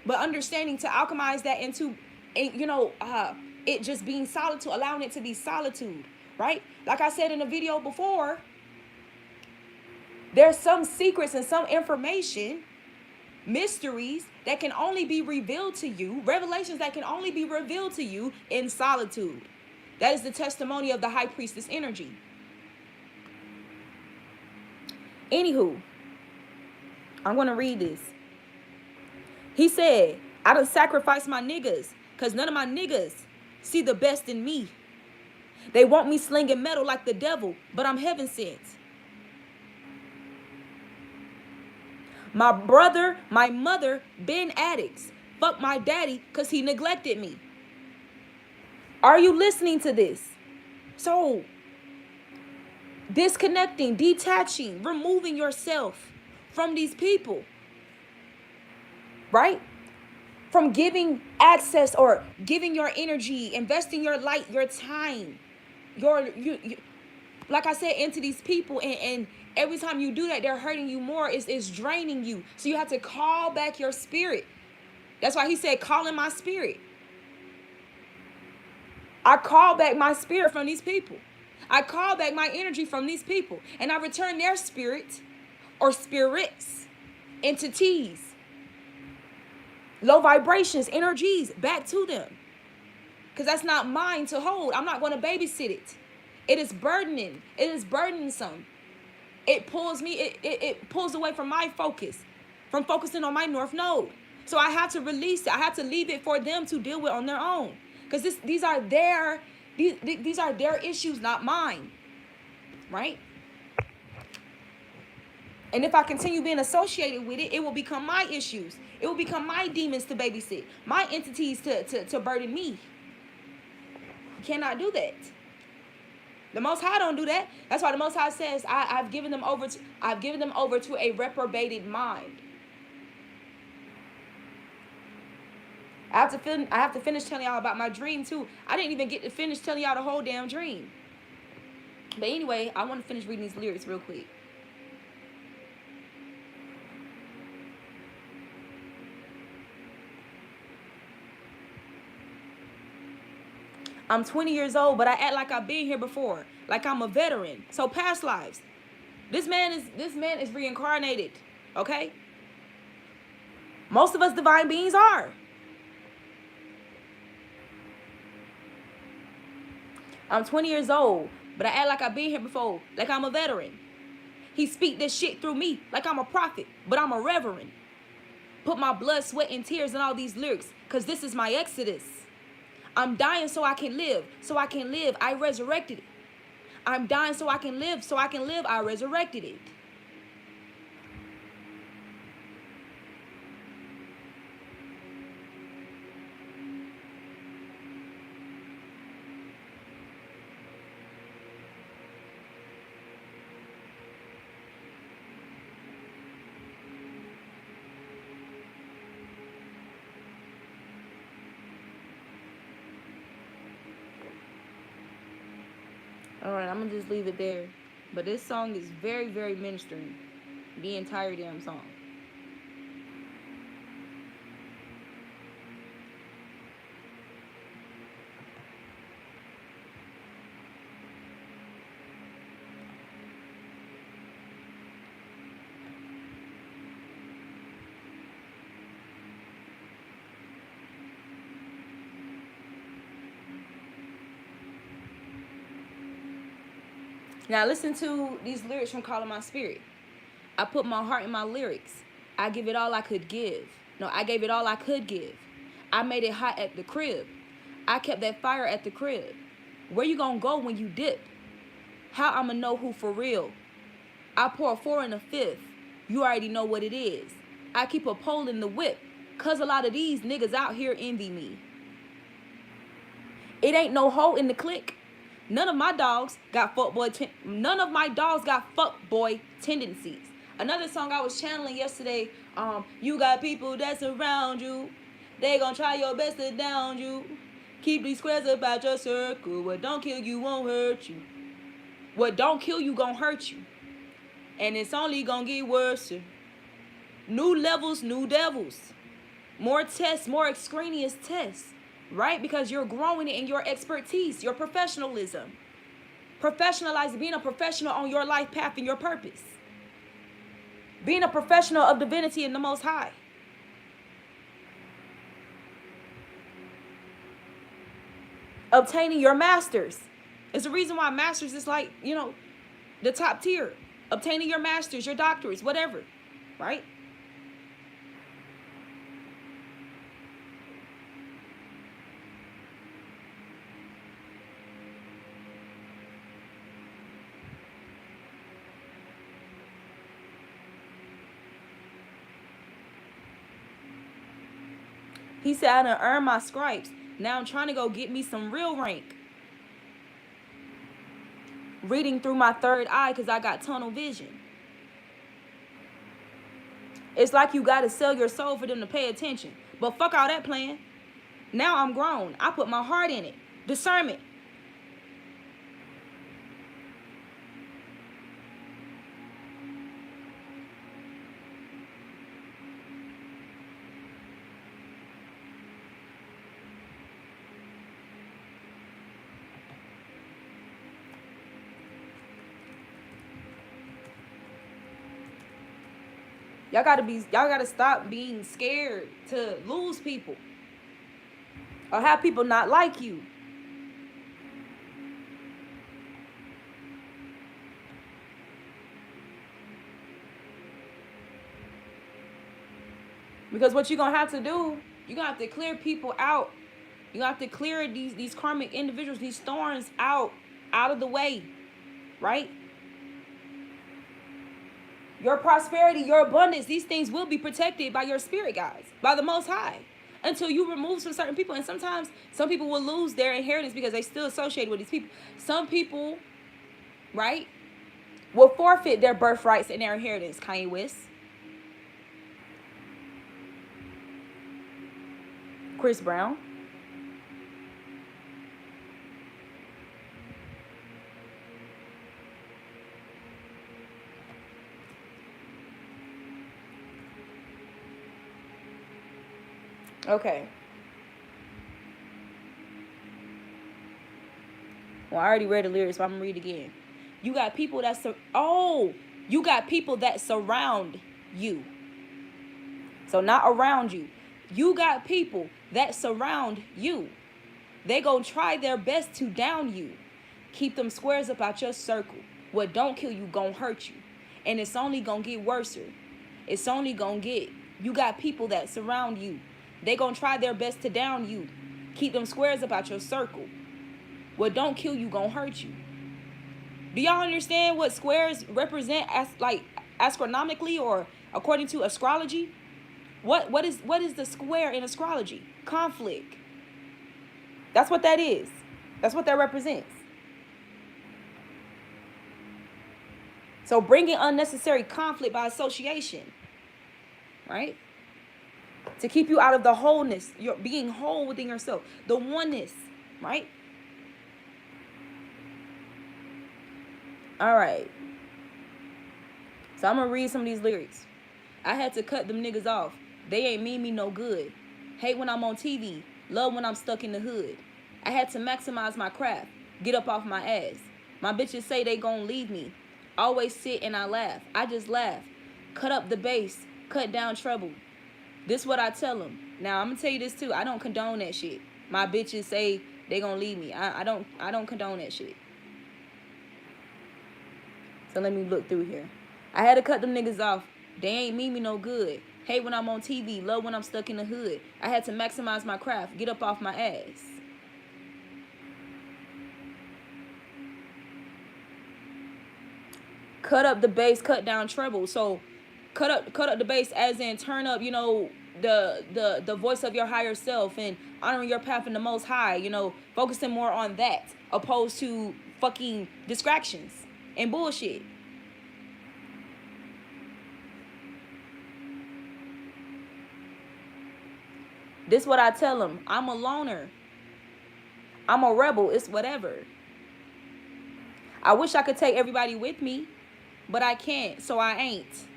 But understanding to alchemize that into, it just being solitude, allowing it to be solitude, right? Like I said in a video before, there's some secrets and some information, mysteries that can only be revealed to you, revelations that can only be revealed to you in solitude. That is the testimony of the high priestess energy. Anywho, I'm going to read this. He said, I done sacrificed my niggas because none of my niggas see the best in me. They want me slinging metal like the devil, but I'm heaven sent. My brother, my mother, been addicts. Fuck my daddy because he neglected me. Are you listening to this? So, disconnecting, detaching, removing yourself from these people, right? From giving access or giving your energy, investing your light, your time, like I said, into these people, and every time you do that, they're hurting you more. It's draining you. So you have to call back your spirit. That's why he said, call in my spirit. I call back my spirit from these people. I call back my energy from these people. And I return their spirit or spirits, entities, low vibrations, energies back to them. Because that's not mine to hold. I'm not going to babysit it. It is burdening. It is burdensome. It pulls me, it pulls away from my focus, from focusing on my north node. So I have to release it. I have to leave it for them to deal with on their own. Because these are their issues, not mine. Right? And if I continue being associated with it, it will become my issues. It will become my demons to babysit, my entities to burden me. You cannot do that. The Most High don't do that. That's why the Most High says, I've given them over to a reprobated mind. I have to finish telling y'all about my dream too. I didn't even get to finish telling y'all the whole damn dream. But anyway, I want to finish reading these lyrics real quick. I'm 20 years old, but I act like I've been here before, like I'm a veteran. So past lives. This man is reincarnated Okay? Most of us divine beings are. I'm 20 years old, but I act like I've been here before, like I'm a veteran. He speak this shit through me like I'm a prophet, but I'm a reverend. Put my blood, sweat, and tears in all these lyrics, because this is my exodus. I'm dying so I can live. So I can live. I resurrected it. I'm dying so I can live. So I can live. I resurrected it. All right, I'm going to just leave it there. But this song is very, very ministering. The entire damn song. Now listen to these lyrics from Calling My Spirit. I put my heart in my lyrics. I give it all I could give. No, I gave it all I could give. I made it hot at the crib. I kept that fire at the crib. Where you gonna go when you dip? How I'ma know who for real? I pour a 4 and a 5th. You already know what it is. I keep a pole in the whip. Cause a lot of these niggas out here envy me. It ain't no hole in the clique. None of my dogs got none of my dogs got fuckboy tendencies. Another song I was channeling yesterday, you got people that surround you. They gonna try your best to down you. Keep these squares about your circle. What don't kill you won't hurt you. What don't kill you gonna hurt you. And it's only gonna get worse. New levels, new devils. More tests, more extraneous tests. Right? Because you're growing in your expertise, your professionalism. Professionalizing, being a professional on your life path and your purpose. Being a professional of divinity in the Most High. Obtaining your masters. It's the reason why masters is like, the top tier. Obtaining your masters, your doctorates, whatever. Right? He said, I done earned my stripes. Now I'm trying to go get me some real rank. Reading through my third eye because I got tunnel vision. It's like you got to sell your soul for them to pay attention. But fuck all that plan. Now I'm grown. I put my heart in it. Discernment. Y'all gotta stop being scared to lose people. Or have people not like you. Because what you're gonna have to do, you're gonna have to clear people out. You have to clear these karmic individuals, these thorns out of the way. Right? Your prosperity, your abundance, these things will be protected by your spirit guides, by the Most High, until you remove some certain people. And sometimes some people will lose their inheritance because they still associate with these people. Some people, right, will forfeit their birthrights and their inheritance, Kanye West. Chris Brown. Okay. Well, I already read the lyrics, but I'm gonna read it again. You got people that you got people that surround you. So not around you. You got people that surround you. They gonna try their best to down you. Keep them squares up out your circle. What don't kill you gonna hurt you. And it's only gonna get worse. It's only gonna get. You got people that surround you. They gonna try their best to down you. Keep them squares up out your circle. What don't kill you gonna hurt you. Do y'all understand what squares represent as like astronomically or according to astrology? What is the square in astrology? Conflict. That's what that is. That's what that represents. So bringing unnecessary conflict by association, right? To keep you out of the wholeness, you're being whole within yourself, the oneness, right? All right. So I'm gonna read some of these lyrics. I had to cut them niggas off. They ain't mean me no good. Hate when I'm on TV. Love when I'm stuck in the hood. I had to maximize my craft. Get up off my ass. My bitches say they gon' leave me. Always sit and I laugh. I just laugh. Cut up the bass. Cut down treble. This what I tell them. Now I'm gonna tell you this too. I don't condone that shit. My bitches say they gonna leave me. I don't condone that shit. So let me look through here. I had to cut them niggas off. They ain't mean me no good. Hate when I'm on TV. Love when I'm stuck in the hood. I had to maximize my craft. Get up off my ass. Cut up the bass, cut down treble. So cut up the bass as in turn up, you know, the voice of your higher self and honoring your path in the most high, you know, focusing more on that opposed to fucking distractions and bullshit. This what I tell them. I'm a loner. I'm a rebel. It's whatever. I wish I could take everybody with me, but I can't, so I ain't.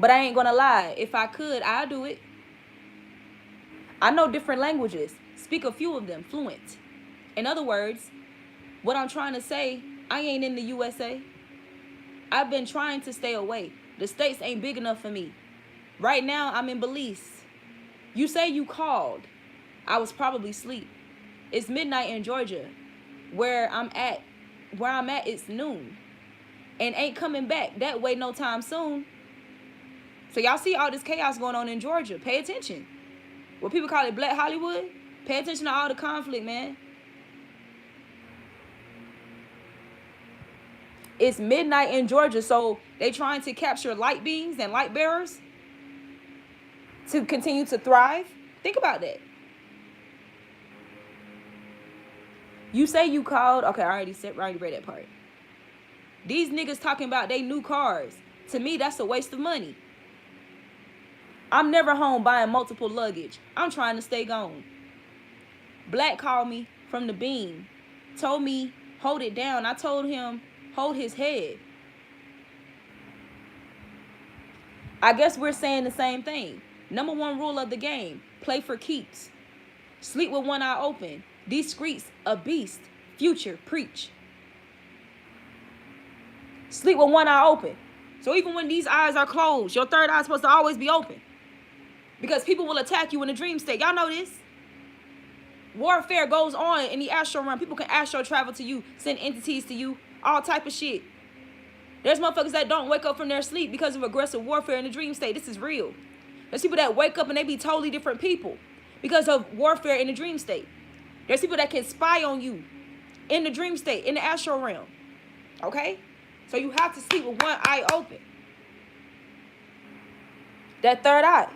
But I ain't gonna lie. If I could, I'd do it. I know different languages. Speak a few of them fluent. In other words, what I'm trying to say, I ain't in the USA. I've been trying to stay away. The States ain't big enough for me. Right now, I'm in Belize. You say you called. I was probably asleep. It's midnight in Georgia. Where I'm at, it's noon. And ain't coming back that way no time soon. So y'all see all this chaos going on in Georgia. Pay attention. What people call it Black Hollywood. Pay attention to all the conflict, man. It's midnight in Georgia, so they trying to capture light beings and light bearers to continue to thrive. Think about that. You say you called. Okay, I already read that part. These niggas talking about they new cars. To me, that's a waste of money. I'm never home buying multiple luggage. I'm trying to stay gone. Black called me from the beam. Told me, hold it down. I told him, hold his head. I guess we're saying the same thing. Number one rule of the game, play for keeps. Sleep with one eye open. These streets, a beast. Future, preach. Sleep with one eye open. So even when these eyes are closed, your third eye is supposed to always be open. Because people will attack you in a dream state. Y'all know this. Warfare goes on in the astral realm. People can astral travel to you, send entities to you, all type of shit. There's motherfuckers that don't wake up from their sleep because of aggressive warfare in the dream state. This is real. There's people that wake up and they be totally different people because of warfare in the dream state. There's people that can spy on you in the dream state, in the astral realm. Okay? So you have to sleep with one eye open. That third eye.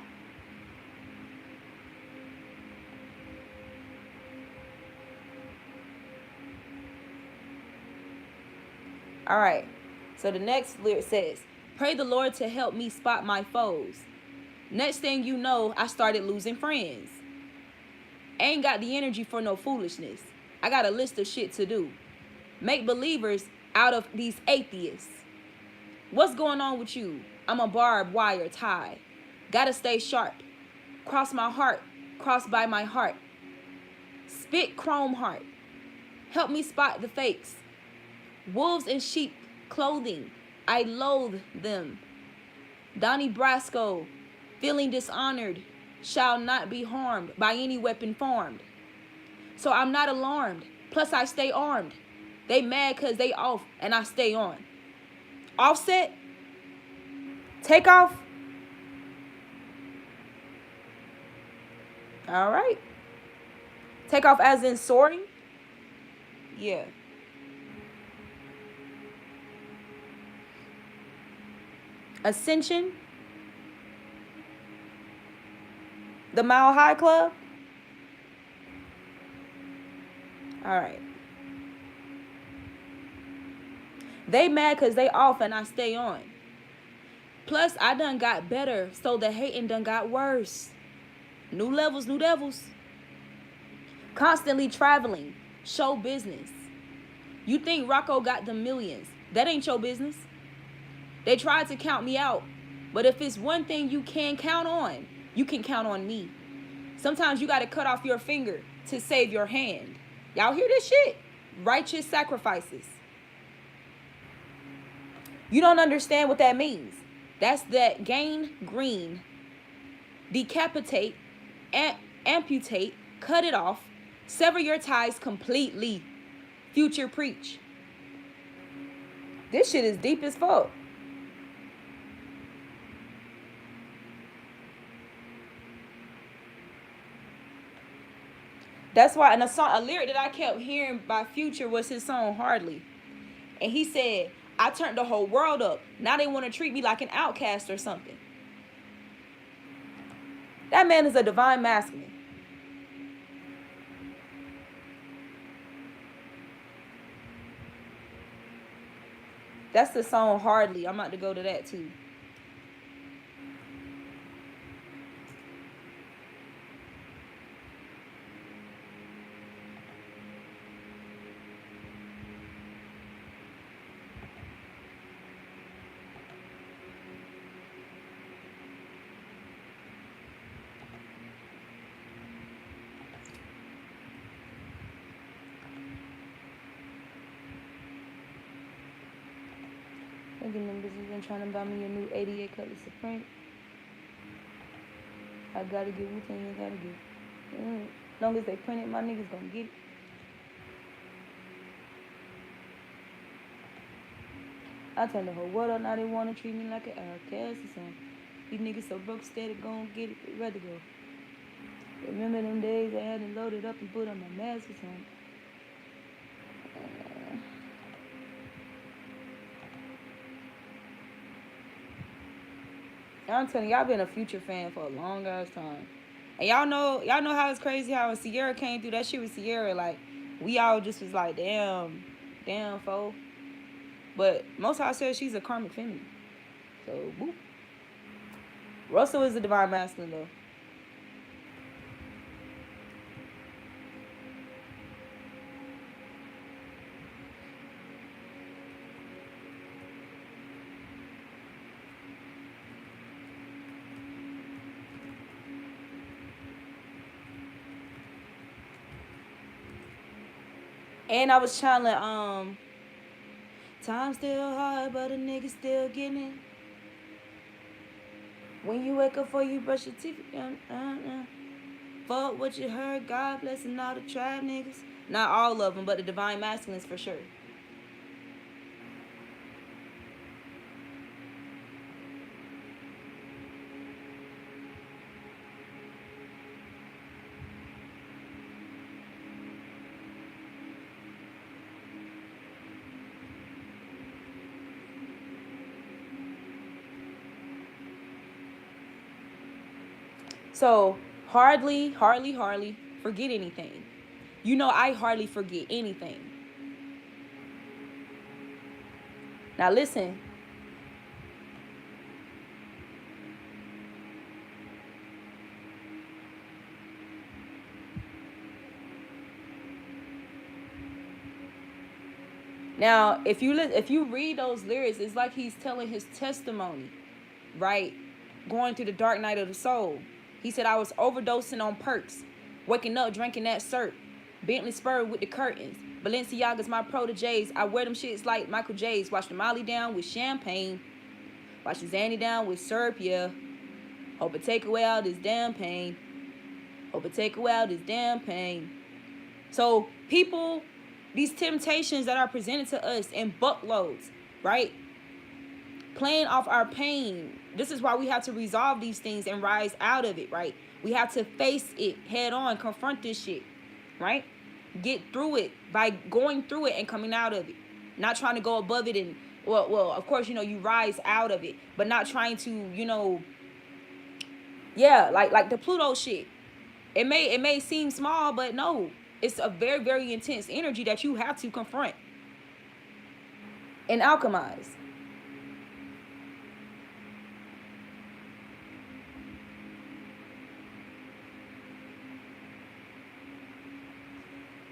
All right. So the next lyric says, pray the Lord to help me spot my foes. Next thing you know, I started losing friends. Ain't got the energy for no foolishness. I got a list of shit to do. Make believers out of these atheists. What's going on with you? I'm a barbed wire tie. Gotta stay sharp. Cross my heart. Cross by my heart. Spit chrome heart. Help me spot the fakes. Wolves in sheep clothing. I loathe them. Donnie Brasco, feeling dishonored, shall not be harmed by any weapon formed. So I'm not alarmed. Plus I stay armed. They mad because they off and I stay on. Offset, take off. All right. Take off as in soaring. Yeah. Ascension. The Mile High Club. All right. They mad because they off and I stay on. Plus, I done got better, so the hating done got worse. New levels, new devils. Constantly traveling. Show business. You think Rocco got the millions. That ain't your business. They tried to count me out. But if it's one thing you can count on, you can count on me. Sometimes you got to cut off your finger to save your hand. Y'all hear this shit? Righteous sacrifices. You don't understand what that means. That's that gain green, decapitate, amputate, cut it off, sever your ties completely. Future preach. This shit is deep as fuck. That's why, and a lyric that I kept hearing by Future was his song Hardly. And he said, I turned the whole world up. Now they want to treat me like an outcast or something. That man is a divine masculine. That's the song Hardly. I'm about to go to that too. Thinking them bitches been trying to buy me a new 88 color Supreme. I gotta get Wu-Tang, I gotta get. As long as they print it, my niggas gonna get it. I tell the whole world up, now they wanna treat me like an outcast or something. These niggas so broke, steady gon' get it, they rather go. Remember them days I had to load it up and put on my mask or something. I'm telling y'all been a Future fan for a long ass time. And y'all know how it's crazy how when Sierra came through that shit with Sierra, like, we all just was like, damn, foe. But most high says she's a karmic feminine. So, boop. Russell is a divine masculine, though. And I was trying to, time still hard, but a nigga still getting it. When you wake up before you brush your teeth, fuck what you heard, God blessing all the tribe niggas. Not all of them, but the divine masculines for sure. So, hardly forget anything. You know, I hardly forget anything. Now, listen. Now, if you read those lyrics, it's like he's telling his testimony, right? Going through the dark night of the soul. He said, I was overdosing on perks, waking up drinking that syrup, Bentley Spur with the curtains, Balenciaga's my proteges. I wear them shits like Michael J's. Watch the Molly down with champagne. Wash your Zanny down with syrup, yeah. Hope it take away all this damn pain. Hope it take away all this damn pain. So people, these temptations that are presented to us in buckloads, right? Playing off our pain. This is why we have to resolve these things and rise out of it, right? We have to face it head on, confront this shit, right? Get through it by going through it and coming out of it. Not trying to go above it and, well, of course, you rise out of it, but not trying to, yeah, like the Pluto shit. It may seem small, but no, it's a very, very intense energy that you have to confront and alchemize.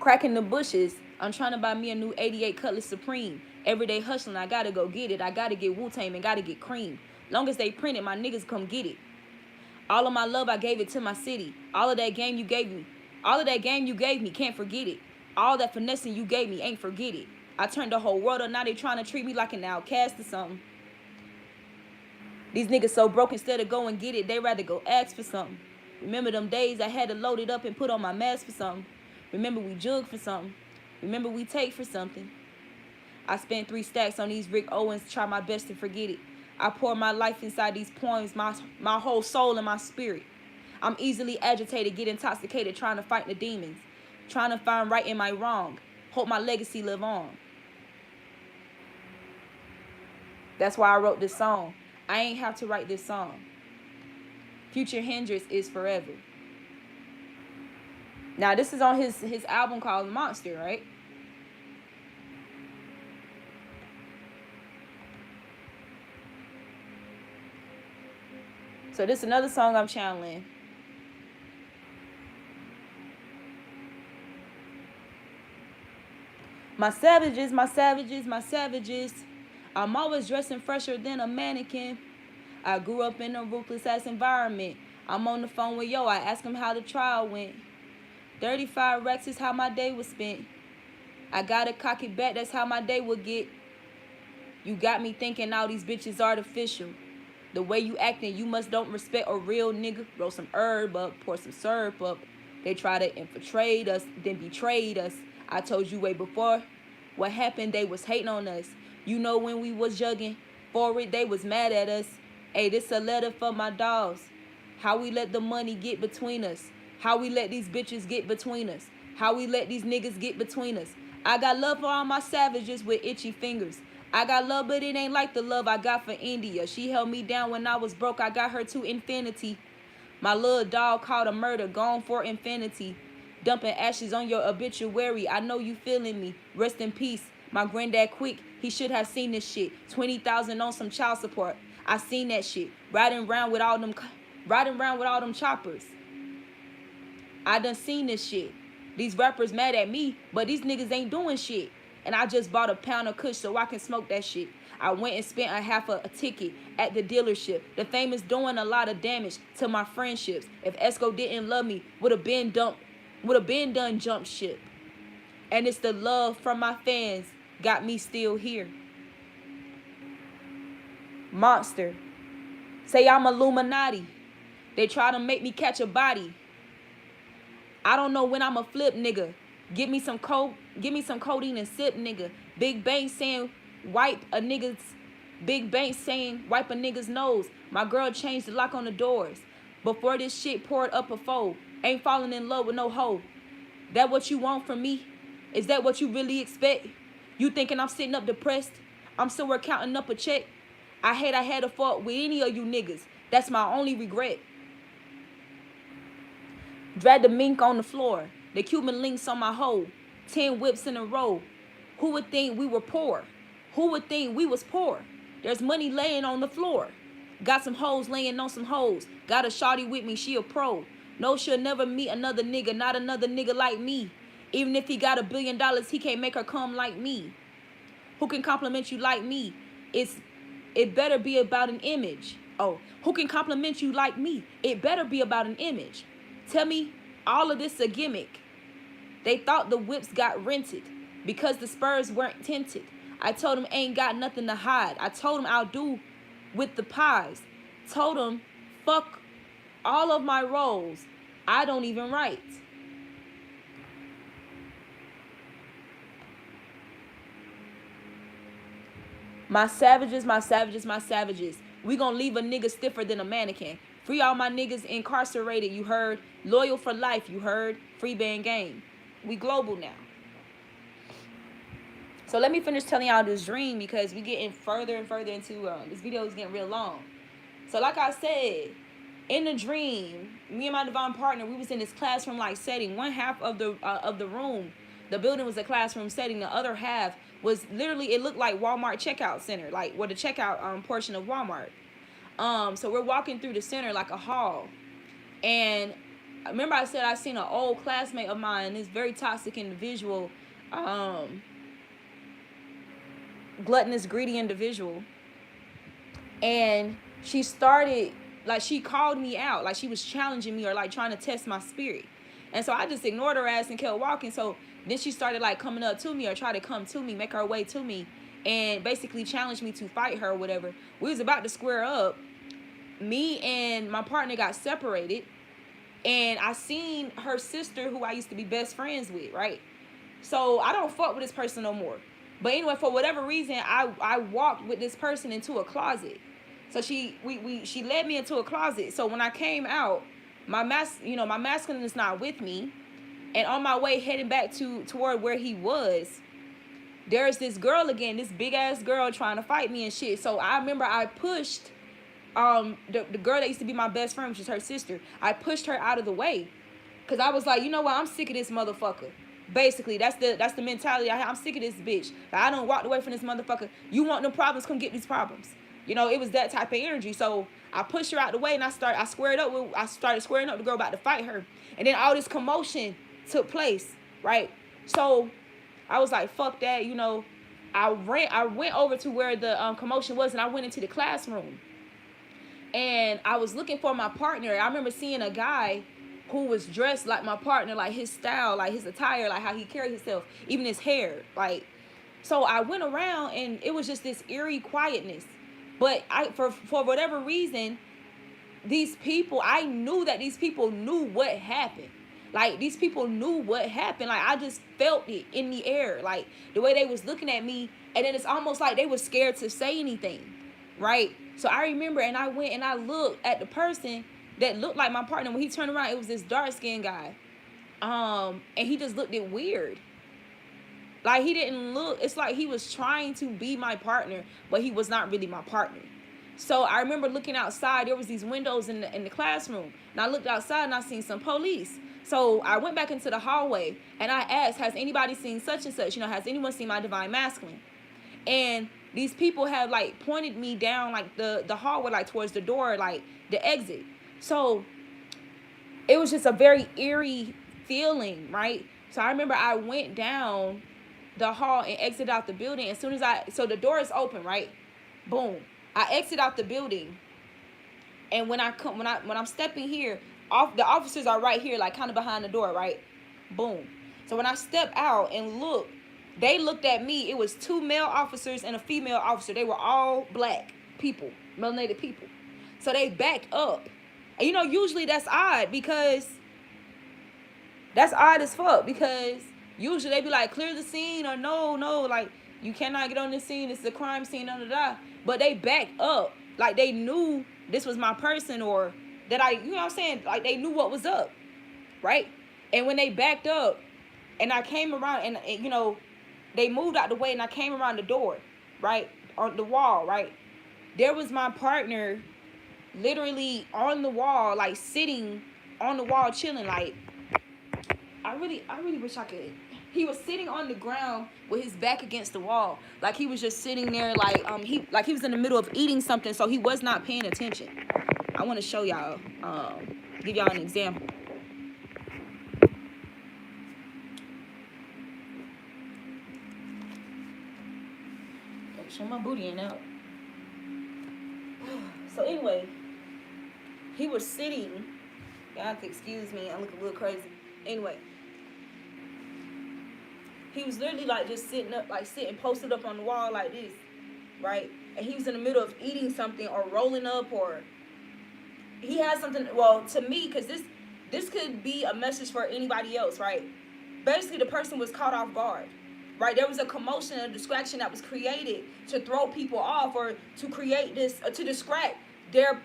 Cracking the bushes. I'm trying to buy me a new 88 Cutlass Supreme. Everyday hustling, I gotta go get it. I gotta get Wu-Tang and gotta get cream. Long as they print it, my niggas come get it. All of my love, I gave it to my city. All of that game you gave me. All of that game you gave me, can't forget it. All that finessing you gave me, ain't forget it. I turned the whole world up, now they trying to treat me like an outcast or something. These niggas so broke, instead of go and get it, they rather go ask for something. Remember them days I had to load it up and put on my mask for something. Remember we jug for something. Remember we take for something. I spent 3 stacks on these Rick Owens, try my best to forget it. I pour my life inside these poems, my whole soul and my spirit. I'm easily agitated, get intoxicated, trying to fight the demons. Trying to find right in my wrong. Hope my legacy live on. That's why I wrote this song. I ain't have to write this song. Future Hendrix is forever. Now, this is on his album called Monster, right? So this is another song I'm channeling. My savages, my savages, my savages. I'm always dressing fresher than a mannequin. I grew up in a ruthless ass environment. I'm on the phone with yo, I ask him how the trial went. 35 racks is how my day was spent. I gotta cock it back, that's how my day would get. You got me thinking all these bitches artificial. The way you acting, you must don't respect a real nigga. Roll some herb up, pour some syrup up. They try to infiltrate us, then betrayed us. I told you way before what happened, they was hating on us. You know when we was jugging for it, they was mad at us. Hey, this a letter for my dogs. How we let the money get between us. How we let these bitches get between us. How we let these niggas get between us. I got love for all my savages with itchy fingers. I got love, but it ain't like the love I got for India. She held me down when I was broke. I got her to infinity. My little dog caught a murder, gone for infinity. Dumping ashes on your obituary. I know you feeling me. Rest in peace. My granddad quick. He should have seen this shit. 20,000 on some child support. I seen that shit. Riding around with all them choppers. I done seen this shit. These rappers mad at me, but these niggas ain't doing shit. And I just bought a pound of kush so I can smoke that shit. I went and spent a half a ticket at the dealership. The fame is doing a lot of damage to my friendships. If Esco didn't love me, would have been done jump ship. And it's the love from my fans got me still here. Monster. Say I'm Illuminati. They try to make me catch a body. I don't know when I'ma flip, nigga. Give me some codeine and sip, nigga. Big Bang saying wipe a nigga's nose. My girl changed the lock on the doors. Before this shit poured up a fold. Ain't falling in love with no hoe. That what you want from me? Is that what you really expect? You thinking I'm sitting up depressed? I'm somewhere counting up a check. I had a fault with any of you niggas. That's my only regret. Drag the mink on the floor. The Cuban links on my hoe. 10 whips in a row. Who would think we were poor? Who would think we was poor? There's money laying on the floor. Got some hoes laying on some hoes. Got a shawty with me, she a pro. No, she'll never meet another nigga, not another nigga like me. Even if he got $1 billion, he can't make her come like me. Who can compliment you like me? It better be about an image. Oh, who can compliment you like me? It better be about an image. Tell me all of this a gimmick. They thought the whips got rented because the spurs weren't tinted. I told them ain't got nothing to hide. I told them I'll do with the pies. Told him, fuck all of my roles. I don't even write. My savages, my savages, my savages. We gonna leave a nigga stiffer than a mannequin. Free all my niggas incarcerated, you heard. Loyal for life, you heard. Free band game. We global now. So let me finish telling y'all this dream because we getting further and further into this video is getting real long. So like I said, in the dream, me and my divine partner, we was in this classroom like setting. One half of the room, the building was a classroom setting. The other half was literally, it looked like Walmart checkout center, like where the checkout portion of Walmart. So we're walking through the center like a hall, and remember I said I seen an old classmate of mine, this very toxic individual, gluttonous, greedy individual, and she started, like, she called me out, like she was challenging me or like trying to test my spirit. And so I just ignored her ass and kept walking. So then she started like coming up to me or try to come to me, make her way to me, and basically challenge me to fight her or whatever. We was about to square up. Me and my partner got separated, and I seen her sister who I used to be best friends with, right? So I don't fuck with this person no more. But anyway, for whatever reason, I walked with this person into a closet. So she led me into a closet. So when I came out, my masculine is not with me, and on my way heading back toward where he was, there's this girl again, this big ass girl trying to fight me and shit. So I remember I pushed the girl that used to be my best friend, which is her sister. I pushed her out of the way because I was like, you know what, I'm sick of this motherfucker. Basically, that's the mentality I have. I'm sick of this bitch. Like, I don't walk away from this motherfucker. You want no problems, come get these problems. You know, it was that type of energy. So I pushed her out the way, and I started squaring up the girl about to fight her. And then all this commotion took place, right? So I was like, fuck that, you know. I went over to where the commotion was, and I went into the classroom. And I was looking for my partner. I remember seeing a guy who was dressed like my partner, like his style, like his attire, like how he carried himself, even his hair. Like, so I went around, and it was just this eerie quietness. But for whatever reason, these people, I knew that these people knew what happened. Like, these people knew what happened. Like, I just felt it in the air, like the way they was looking at me. And then it's almost like they were scared to say anything, right? So I remember, and I went and I looked at the person that looked like my partner. When he turned around, it was this dark-skinned guy. And he just looked it weird. Like, he didn't look, it's like he was trying to be my partner, but he was not really my partner. So I remember looking outside. There was these windows in the classroom. And I looked outside, and I seen some police. So I went back into the hallway, and I asked, has anybody seen such and such? You know, has anyone seen my divine masculine? And these people have, like, pointed me down, like, the hallway, like, towards the door, like, the exit. So it was just a very eerie feeling, right? So I remember I went down the hall and exited out the building. As soon as so the door is open, right? Boom. I exit out the building. And when I'm stepping here, the officers are right here, like kind of behind the door, right? Boom. So when I step out and look, they looked at me. It was 2 male officers and a female officer. They were all black people, melanated people. So they backed up. And you know, usually that's odd because that's odd as fuck, because usually they be like, clear the scene, or no, like, you cannot get on this scene. This is a crime scene, But they backed up. Like, they knew this was my person, or that you know what I'm saying? Like, they knew what was up, right? And when they backed up and I came around and you know, they moved out the way and I came around the door, right? On the wall, right? There was my partner literally on the wall, like sitting on the wall, chilling. Like, I really wish I could. He was sitting on the ground with his back against the wall. Like, he was just sitting there, like, he was in the middle of eating something, so he was not paying attention. I want to show y'all, give y'all an example. Show my booty ain't out. So anyway, he was sitting. Y'all have to excuse me, I look a little crazy. Anyway, he was literally like just sitting up, like sitting posted up on the wall like this. right? And he was in the middle of eating something or rolling up, or he had something. Well, to me, because this could be a message for anybody else, right? Basically, the person was caught off guard, right? There was a commotion, a distraction that was created to throw people off, or to create this, to distract their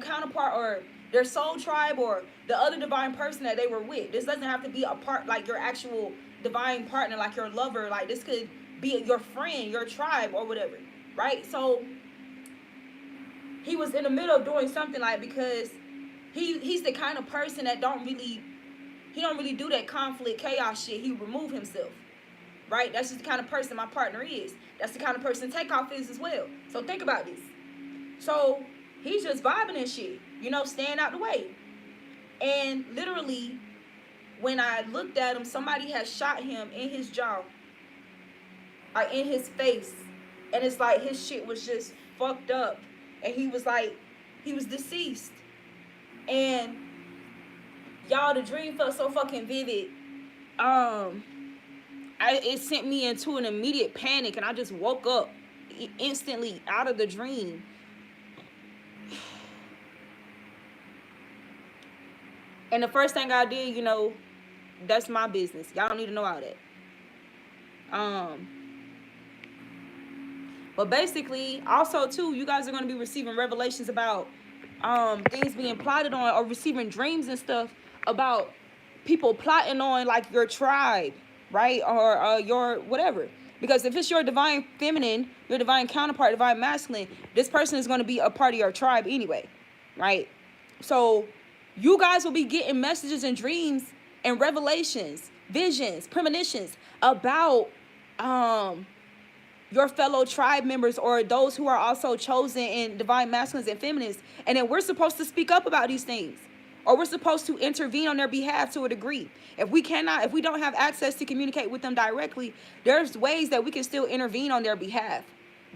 counterpart, or their soul tribe, or the other divine person that they were with. This doesn't have to be a part, like your actual divine partner, like your lover. Like, this could be your friend, your tribe, or whatever, right? So he was in the middle of doing something, like, because he's the kind of person that don't really do that conflict chaos shit. He remove himself, right? That's just the kind of person my partner is. That's the kind of person Takeoff is as well. So think about this. So he's just vibing and shit, staying out the way. And literally, when I looked at him, somebody had shot him in his jaw, or in his face. And it's like his shit was just fucked up. And he was deceased. And y'all, the dream felt so fucking vivid. It sent me into an immediate panic, and I just woke up instantly out of the dream. And the first thing I did, that's my business. Y'all don't need to know all that. But basically, also too, you guys are going to be receiving revelations about things being plotted on, or receiving dreams and stuff about people plotting on, like, your tribe, right? Or your whatever. Because if it's your divine feminine, your divine counterpart, divine masculine, this person is going to be a part of your tribe anyway, right? So you guys will be getting messages and dreams and revelations, visions, premonitions about your fellow tribe members, or those who are also chosen in divine masculines and feminines. And then we're supposed to speak up about these things, or we're supposed to intervene on their behalf to a degree. If we don't have access to communicate with them directly, there's ways that we can still intervene on their behalf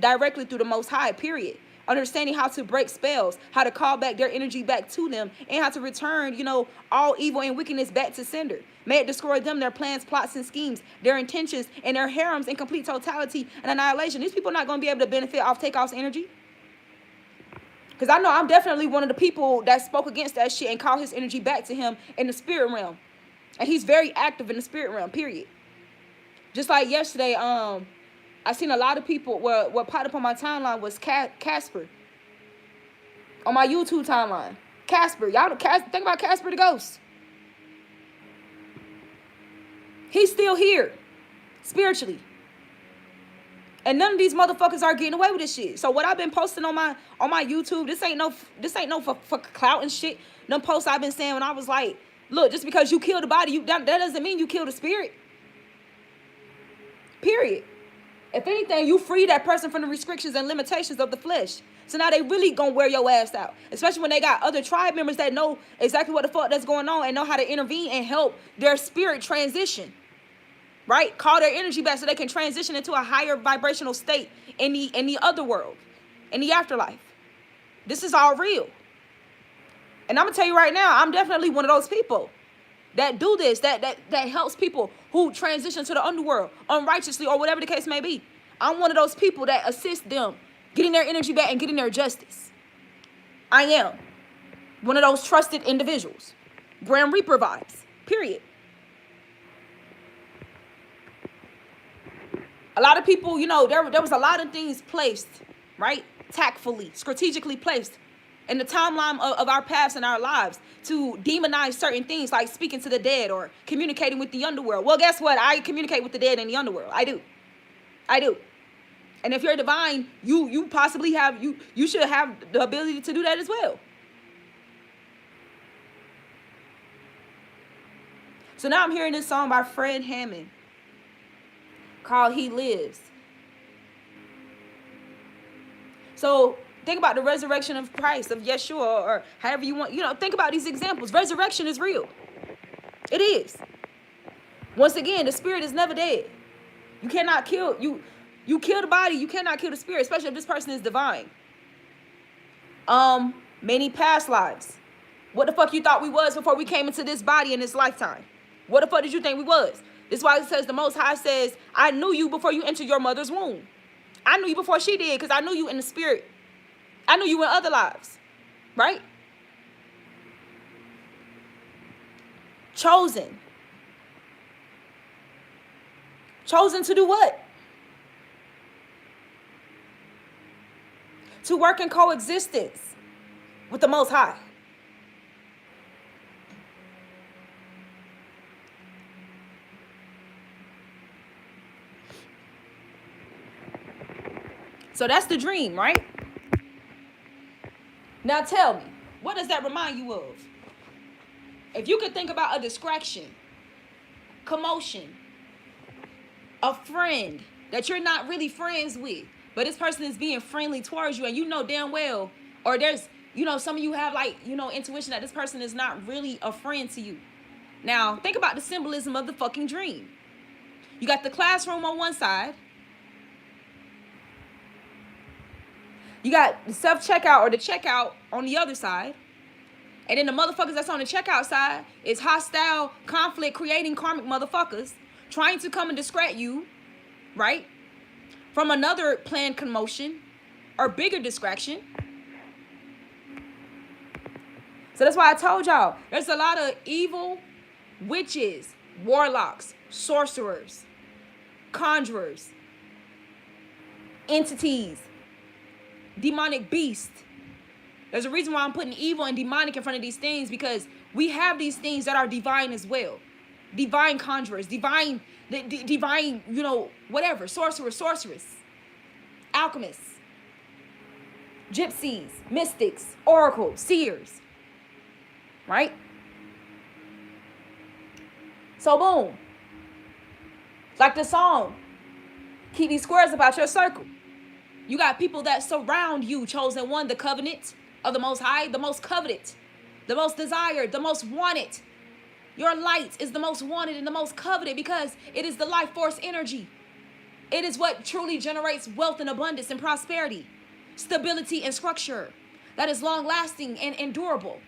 directly through the Most High, period. Understanding how to break spells, how to call back their energy back to them, and how to return, all evil and wickedness back to sender. May it destroy them, their plans, plots, and schemes, their intentions, and their harems in complete totality and annihilation. These people are not going to be able to benefit off Takeoff's energy. Because I know I'm definitely one of the people that spoke against that shit and called his energy back to him in the spirit realm. And he's very active in the spirit realm, period. Just like yesterday, I seen a lot of people. What popped up on my timeline was Casper. On my YouTube timeline. Casper. Y'all think about Casper the Ghost. He's still here. Spiritually. And none of these motherfuckers are getting away with this shit. So what I've been posting on my YouTube, this ain't no for clout and shit. Them posts I've been saying when I was like, look, just because you kill the body, that doesn't mean you kill the spirit. Period. If anything, you free that person from the restrictions and limitations of the flesh. So now they really gonna wear your ass out. Especially when they got other tribe members that know exactly what the fuck that's going on and know how to intervene and help their spirit transition. Right? Call their energy back so they can transition into a higher vibrational state in the other world, in the afterlife. This is all real. And I'm gonna tell you right now, I'm definitely one of those people that do this, that helps people who transition to the underworld unrighteously, or whatever the case may be. I'm one of those people that assist them getting their energy back and getting their justice. I am one of those trusted individuals. Grand Reaper vibes, period. A lot of people, there was a lot of things placed, right? Tactfully, strategically placed in the timeline of our paths and our lives to demonize certain things, like speaking to the dead or communicating with the underworld. Well, guess what? I communicate with the dead in the underworld. I do. And if you're divine, you possibly have, you should have the ability to do that as well. So now I'm hearing this song by Fred Hammond called He Lives. So think about the resurrection of Christ, of Yeshua, or however you want, think about these examples. Resurrection is real. It is. Once again, the spirit is never dead. You cannot kill, you kill the body, you cannot kill the spirit, especially if this person is divine. Many past lives. What the fuck you thought we was before we came into this body in this lifetime? What the fuck did you think we was? This is why it says the Most High says, I knew you before you entered your mother's womb. I knew you before she did because I knew you in the spirit. I knew you in other lives, right? Chosen. Chosen to do what? To work in coexistence with the Most High. So that's the dream, right? Now tell me, what does that remind you of? If you could think about a distraction, commotion, a friend that you're not really friends with, but this person is being friendly towards you, and you know damn well, or there's, some of you have intuition that this person is not really a friend to you. Now, think about the symbolism of the fucking dream. You got the classroom on one side. You got the self-checkout or the checkout on the other side. And then the motherfuckers that's on the checkout side is hostile, conflict-creating karmic motherfuckers trying to come and distract you, right? From another planned commotion or bigger distraction. So that's why I told y'all, there's a lot of evil witches, warlocks, sorcerers, conjurers, entities, demonic beasts. There's a reason why I'm putting evil and demonic in front of these things, because we have these things that are divine as well. Divine conjurers, divine, whatever, sorcerers, alchemists, gypsies, mystics, oracles, seers, right? So boom, like the song, keep these squares about your circle. You got people that surround you, chosen one, the covenant of the Most High, the most coveted, the most desired, the most wanted. Your light is the most wanted and the most coveted because it is the life force energy. It is what truly generates wealth and abundance and prosperity, stability and structure that is long lasting and endurable,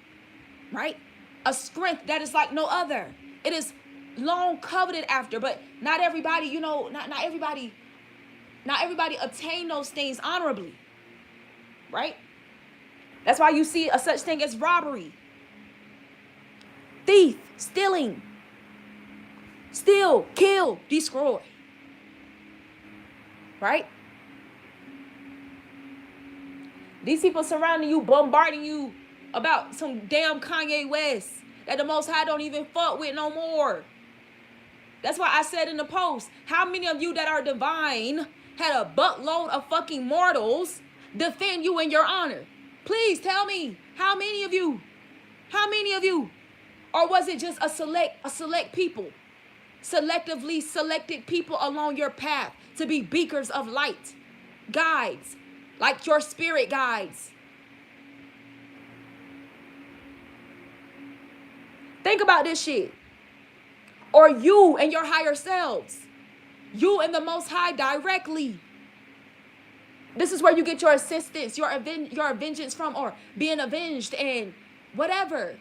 right? A strength that is like no other. It is long coveted after, but not everybody, not everybody obtain those things honorably, right? That's why you see a such thing as robbery, thief, stealing, steal, kill, destroy, right? These people surrounding you, bombarding you about some damn Kanye West that the Most High don't even fuck with no more. That's why I said in the post, how many of you that are divine had a buttload of fucking mortals defend you in your honor? Please tell me, how many of you? How many of you? Or was it just a select people, selectively selected people along your path to be beakers of light, guides, like your spirit guides? Think about this shit. Or you and your higher selves. You and the Most High directly. This is where you get your assistance, your vengeance from, or being avenged and whatever.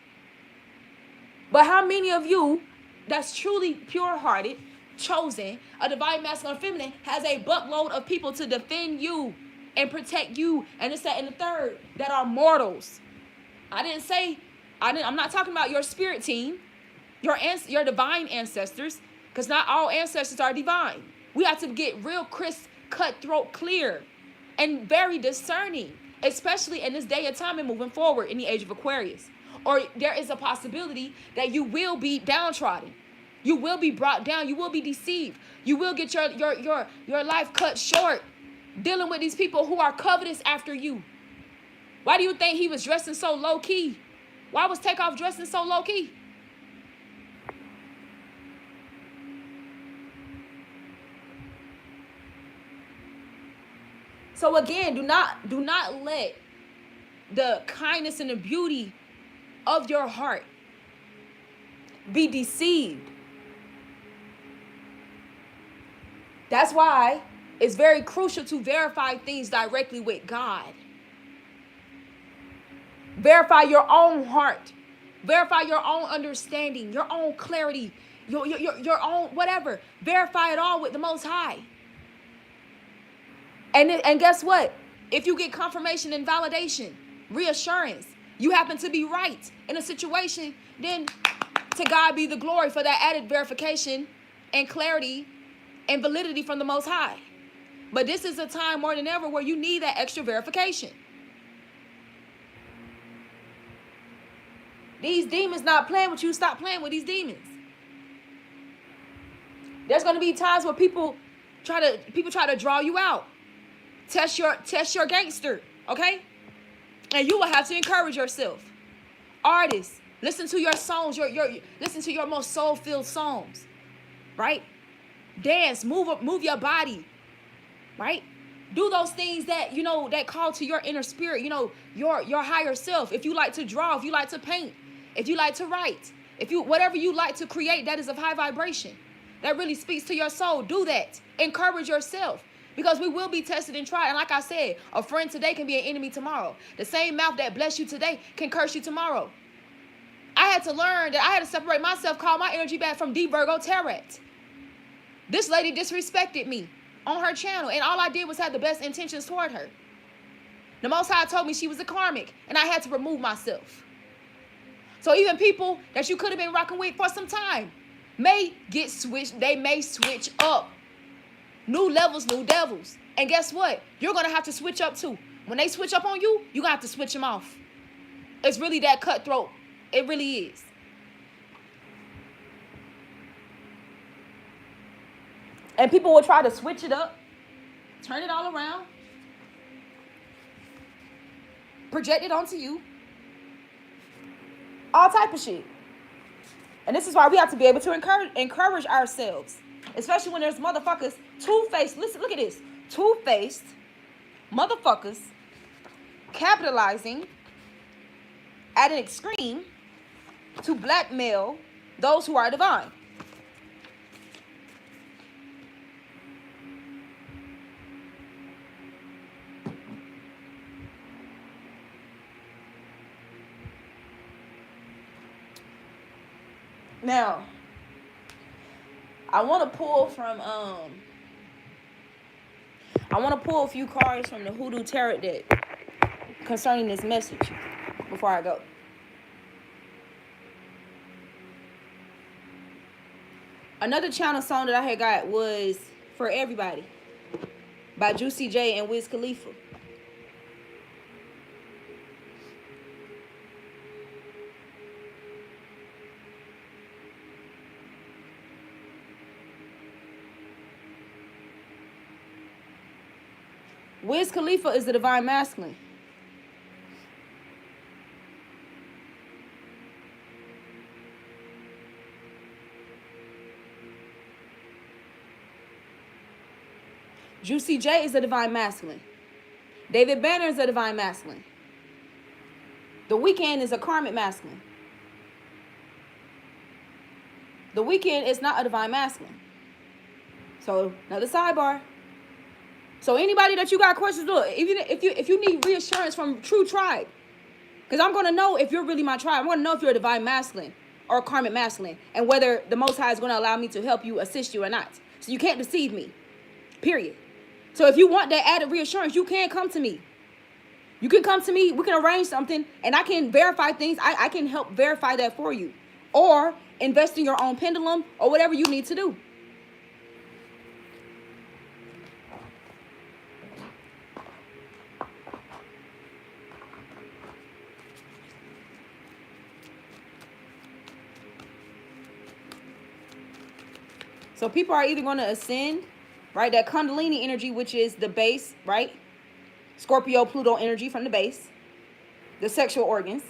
But how many of you that's truly pure-hearted, chosen, a divine masculine or feminine, has a buttload of people to defend you and protect you, and it's that and the third that are mortals? I'm not talking about your spirit team, your divine ancestors, because not all ancestors are divine. We have to get real crisp, cutthroat, clear, and very discerning, especially in this day and time and moving forward in the age of Aquarius. Or there is a possibility that you will be downtrodden. You will be brought down. You will be deceived. You will get your life cut short dealing with these people who are covetous after you. Why do you think he was dressing so low-key? Why was Takeoff dressing so low-key? So again, do not let the kindness and the beauty of your heart be deceived. That's why it's very crucial to verify things directly with God. Verify your own heart. Verify your own understanding, your own clarity, your own whatever. Verify it all with the Most High. And guess what? If you get confirmation and validation, reassurance, you happen to be right in a situation, then to God be the glory for that added verification and clarity and validity from the Most High. But this is a time more than ever where you need that extra verification. These demons not playing with you. Stop playing with these demons. There's going to be times where people try to draw you out. Test your gangster, okay? And you will have to encourage yourself. Artists, listen to your songs, listen to your most soul-filled songs, right? Dance, move your body, right? Do those things that, that call to your inner spirit, your higher self. If you like to draw, if you like to paint, if you like to write, whatever you like to create that is of high vibration, that really speaks to your soul, do that. Encourage yourself. Because we will be tested and tried. And like I said, a friend today can be an enemy tomorrow. The same mouth that bless you today can curse you tomorrow. I had to learn that I had to separate myself, call my energy back from D Virgo Tarot. This lady disrespected me on her channel, and all I did was have the best intentions toward her. The Most High told me she was a karmic, and I had to remove myself. So even people that you could have been rocking with for some time may get switched. They may switch up. New levels, new devils. And guess what? You're going to have to switch up too. When they switch up on you, you're going to have to switch them off. It's really that cutthroat. It really is. And people will try to switch it up, turn it all around, project it onto you. All type of shit. And this is why we have to be able to encourage ourselves. Especially when there's motherfuckers, two-faced, listen, look at this. Two-faced motherfuckers capitalizing at an extreme to blackmail those who are divine. Now, I want to pull from a few cards from the Hoodoo Tarot deck concerning this message before I go. Another channel song that I had got was For Everybody by Juicy J and Wiz Khalifa. Wiz Khalifa is the divine masculine. Juicy J is the divine masculine. David Banner is a divine masculine. The Weeknd is a karmic masculine. The Weeknd is not a divine masculine. So, another sidebar. So anybody that you got questions, look, even if you need reassurance from true tribe, because I'm going to know if you're really my tribe. I'm going to know if you're a divine masculine or a karmic masculine, and whether the Most High is going to allow me to help you, assist you or not. So you can't deceive me, period. So if you want that added reassurance, you can come to me. You can come to me. We can arrange something, and I can verify things. I can help verify that for you, or invest in your own pendulum, or whatever you need to do. So people are either going to ascend, right? That Kundalini energy, which is the base, right? Scorpio, Pluto energy from the base, the sexual organs,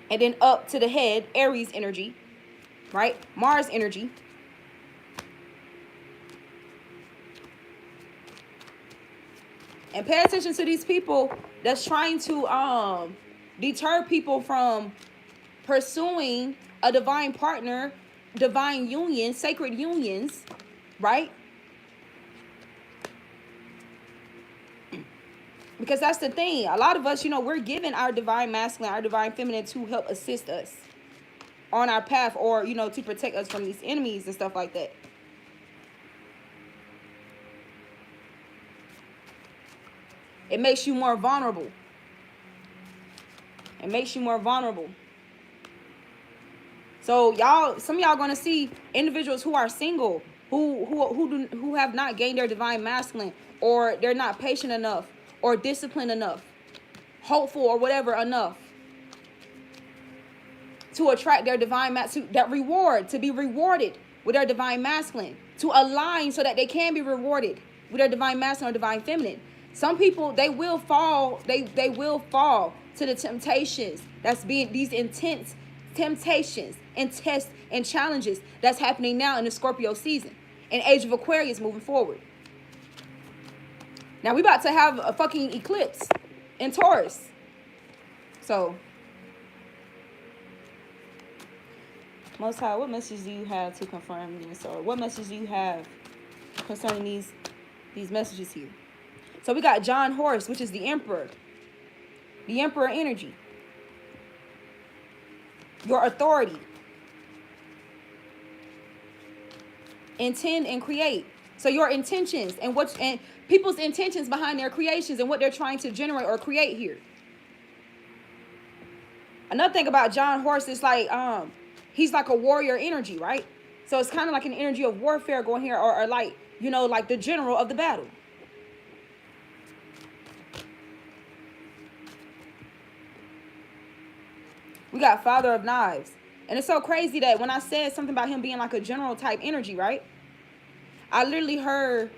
and then up to the head, Aries energy, right? Mars energy. And pay attention to these people that's trying to deter people from pursuing a divine partner, divine union, sacred unions, right? Because that's the thing. A lot of us, we're given our divine masculine, our divine feminine to help assist us on our path, or, to protect us from these enemies and stuff like that. It makes you more vulnerable. It makes you more vulnerable. So y'all, some of y'all gonna see individuals who are single, who have not gained their divine masculine, or they're not patient enough, or disciplined enough, hopeful or whatever enough to attract their divine masculine, that reward, to be rewarded with their divine masculine, to align so that they can be rewarded with their divine masculine or divine feminine. Some people, they will fall, they will fall to the temptations that's being, these intense temptations and tests and challenges that's happening now in the Scorpio season and age of Aquarius moving forward. Now we about to have a fucking eclipse in Taurus. So, Most High, what message do you have to confirm this? Or what message do you have concerning these messages here? So we got John Horse, which is the Emperor. The Emperor energy. Your authority. Intend and create. So your intentions and people's intentions behind their creations and what they're trying to generate or create here. Another thing about John Horse is like he's like a warrior energy, right? So it's kind of like an energy of warfare going here, or like, you know, like the general of the battle. We got Father of Knives. And it's so crazy that when I said something about him being like a general type energy, right? I literally heard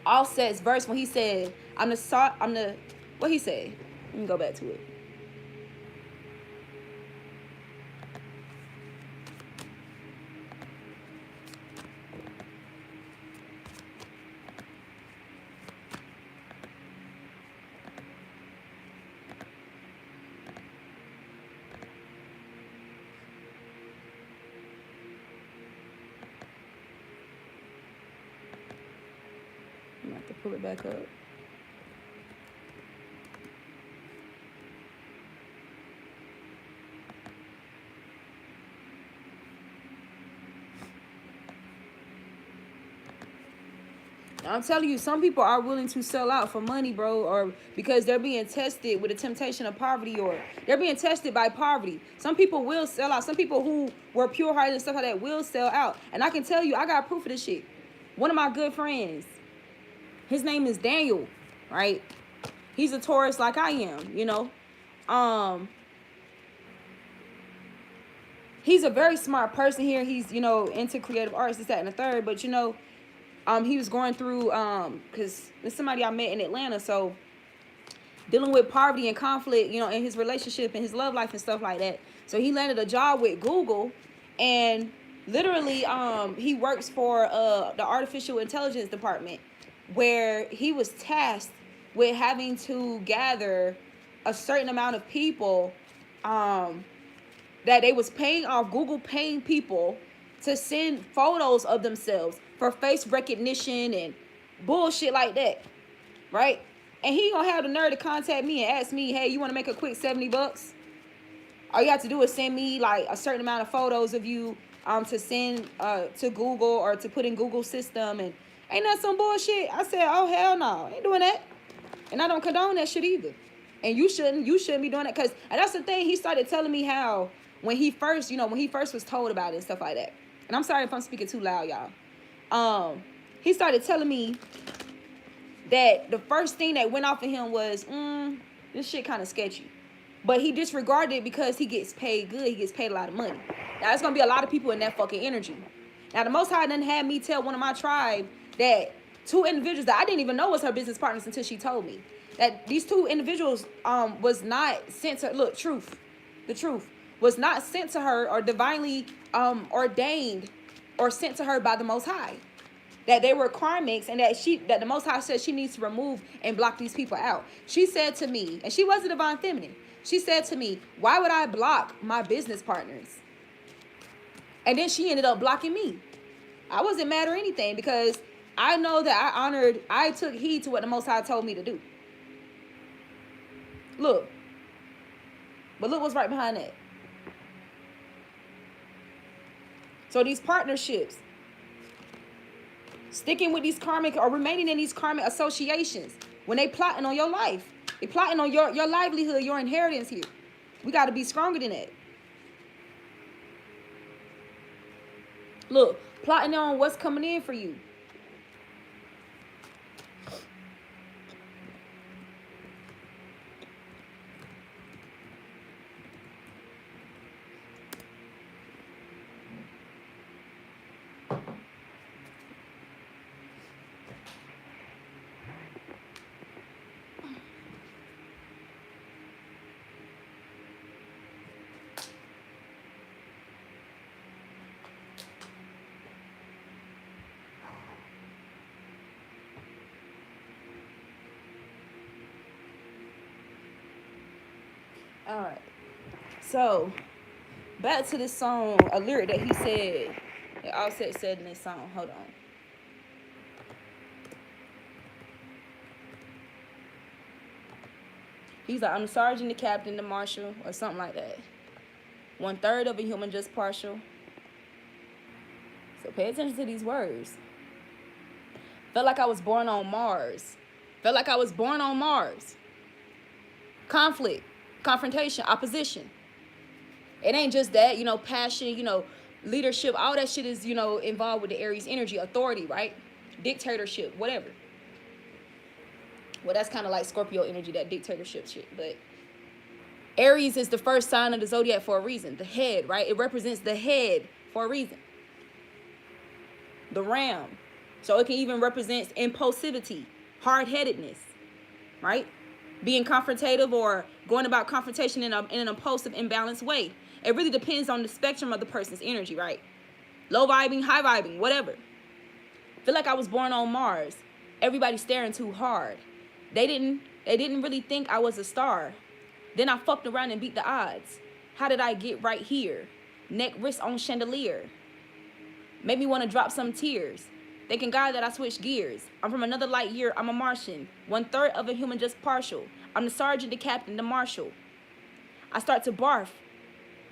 Offset's verse when he said, what he said? Let me go back to it. I'm going to have to pull it back up. I'm telling you, some people are willing to sell out for money, bro, or because they're being tested with the temptation of poverty, or they're being tested by poverty. Some people will sell out. Some people who were pure-hearted and stuff like that will sell out. And I can tell you, I got proof of this shit. One of my good friends, his name is Daniel, right? He's a Taurus like I am, you know. He's a very smart person here. He's, you know, into creative arts, this, that, and the third. But, you know, he was going through, because there's somebody I met in Atlanta, so dealing with poverty and conflict, you know, in his relationship and his love life and stuff like that. So he landed a job with Google, and literally, he works for the artificial intelligence department, where he was tasked with having to gather a certain amount of people, that they was paying off, Google paying people to send photos of themselves for face recognition and bullshit like that, right? And he gonna have the nerve to contact me and ask me, hey, you want to make a quick $70? All you have to do is send me like a certain amount of photos of you to send to Google, or to put in Google system. And ain't that some bullshit? I said, oh, hell no, I ain't doing that. And I don't condone that shit either. And you shouldn't be doing that, because, and that's the thing, he started telling me how when he first was told about it and stuff like that. And I'm sorry if I'm speaking too loud, y'all. He started telling me that the first thing that went off of him was, this shit kind of sketchy. But he disregarded it because he gets paid good. He gets paid a lot of money. Now, there's going to be a lot of people in that fucking energy. Now, the Most High done had me tell one of my tribe that two individuals that I didn't even know was her business partners until she told me, that these two individuals was not sent to, look, the truth, was not sent to her or divinely ordained or sent to her by the Most High. That they were karmics, and that the Most High said she needs to remove and block these people out. She said to me, and she was a divine feminine, she said to me, why would I block my business partners? And then she ended up blocking me. I wasn't mad or anything, because I know that I took heed to what the Most High told me to do. Look. But look what's right behind that. So these partnerships, Sticking with these karmic or remaining in these karmic associations when they plotting on your life. They plotting on your livelihood, your inheritance here. We got to be stronger than that. Look, plotting on what's coming in for you. All right. So, back to this song, a lyric that he said, that Offset said in this song. Hold on. He's like, I'm the sergeant, the captain, the marshal, or something like that. 1/3 of a human, just partial. So pay attention to these words. Felt like I was born on Mars. Felt like I was born on Mars. Conflict, confrontation, opposition. It ain't just that, passion, leadership. All that shit is, involved with the Aries energy, authority, right? Dictatorship, whatever. Well, that's kind of like Scorpio energy, that dictatorship shit. But Aries is the first sign of the zodiac for a reason. The head, right? It represents the head for a reason. The ram. So it can even represent impulsivity, hard-headedness, right? Being confrontative or going about confrontation in an impulsive, imbalanced way. It really depends on the spectrum of the person's energy, right? Low vibing, high vibing, whatever. Feel like I was born on Mars. Everybody staring too hard. They didn't really think I was a star. Then I fucked around and beat the odds. How did I get right here? Neck, wrist on chandelier. Made me want to drop some tears. Thanking God that I switched gears. I'm from another light year. I'm a Martian. 1/3 of a human, just partial. I'm the sergeant, the captain, the marshal. I start to barf.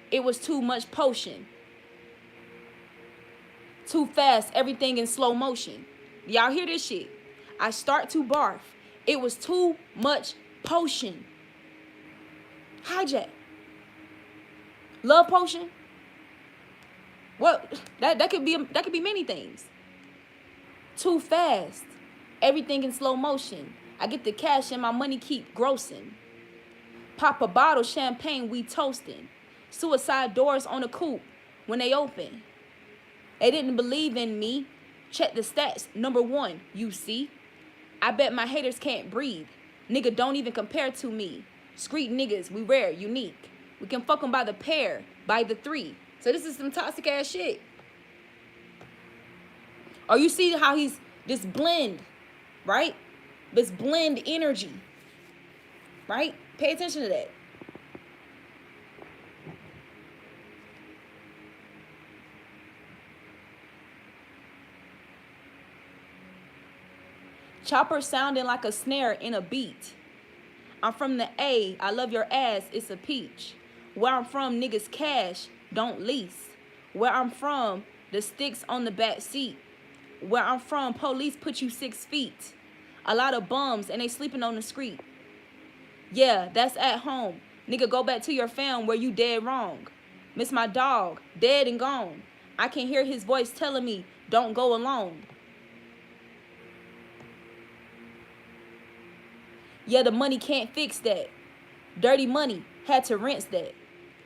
It was too much potion. Too fast, everything in slow motion. Y'all hear this shit? I start to barf. It was too much potion. Hijack. Love potion? Well, that could be many things. Too fast. Everything in slow motion. I get the cash and my money keep grossing. Pop a bottle, champagne, we toasting. Suicide doors on the coupe when they open. They didn't believe in me. Check the stats. Number 1, you see. I bet my haters can't breathe. Nigga don't even compare to me. Street niggas, we rare, unique. We can fuck them by the pair, by the 3. So this is some toxic ass shit. Or you see how he's this blend, right? This blend energy, right? Pay attention to that. Chopper sounding like a snare in a beat. I'm from the A, I love your ass, it's a peach. Where I'm from, niggas cash, don't lease. Where I'm from, the sticks on the back seat. Where I'm from, police put you 6 feet. A lot of bums and they sleeping on the street. Yeah, that's at home. Nigga, go back to your fam where you dead wrong. Miss my dog, dead and gone. I can hear his voice telling me, don't go alone. Yeah, the money can't fix that. Dirty money, had to rinse that.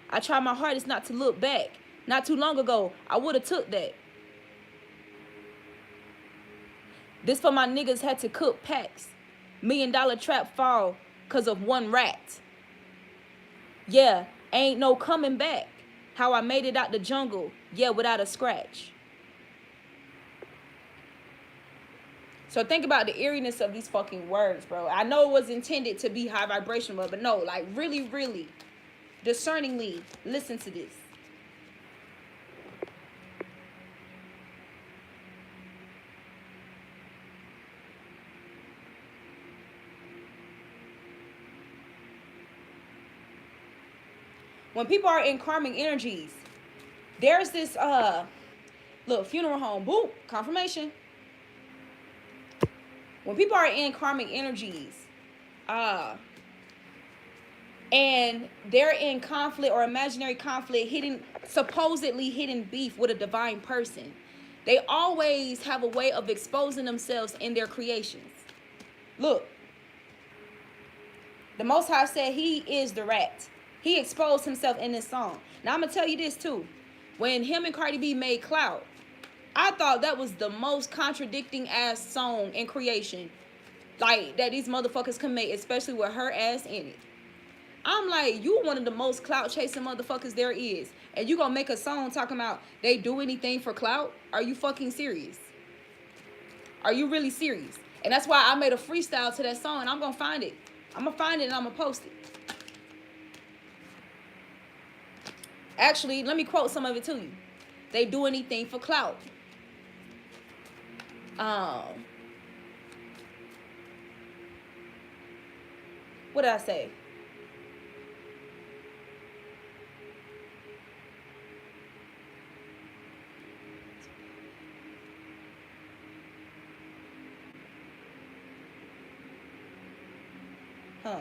I try my hardest not to look back. Not too long ago, I would have took that. This for my niggas had to cook packs. $1 million trap fall cause of one rat. Yeah, ain't no coming back. How I made it out the jungle, yeah, without a scratch. So think about the eeriness of these fucking words, bro. I know it was intended to be high vibration, but no, like really, really discerningly listen to this. When people are in karmic energies, there's this look, funeral home, boop, confirmation. When people are in karmic energies, and they're in conflict or imaginary conflict, supposedly hidden beef with a divine person, they always have a way of exposing themselves in their creations. Look, the Most High said he is the rat. He exposed himself in this song. Now I'm gonna tell you this too. When him and Cardi B made Clout, I thought that was the most contradicting ass song in creation, like that these motherfuckers can make, especially with her ass in it. I'm like, you one of the most clout chasing motherfuckers there is, and you gonna make a song talking about they do anything for clout? Are you fucking serious? Are you really serious? And that's why I made a freestyle to that song, and I'm gonna find it. I'm gonna find it and I'm gonna post it. Actually, let me quote some of it to you. They do anything for clout. What did I say?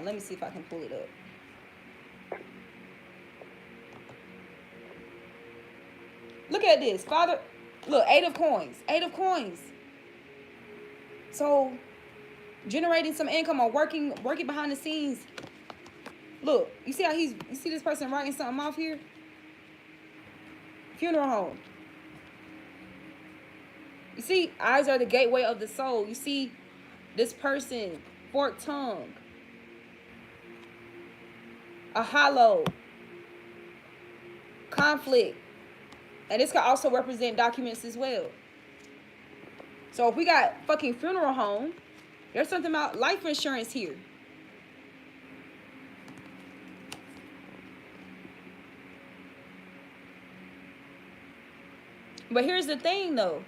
Let me see if I can pull it up. Look at this, Father. Look, 8 of coins. 8 of coins. So, generating some income or working behind the scenes. Look, you see how you see this person writing something off here? Funeral home. You see, eyes are the gateway of the soul. You see this person, forked tongue. A hollow. Conflict. And this could also represent documents as well. So if we got fucking funeral home, there's something about life insurance here. But here's the thing though.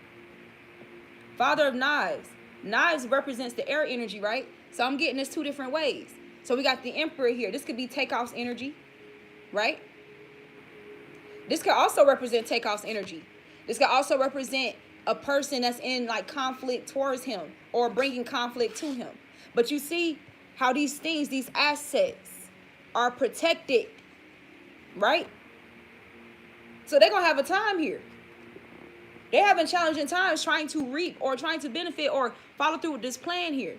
Father of knives. Knives represents the air energy, right? So I'm getting this 2 different ways. So we got the Emperor here. This could be Takeoff's energy, right? This could also represent Takeoff's energy. This could also represent a person that's in like conflict towards him or bringing conflict to him. But you see how these things, these assets are protected, right? So they're going to have a time here. They're having challenging times trying to reap or trying to benefit or follow through with this plan here.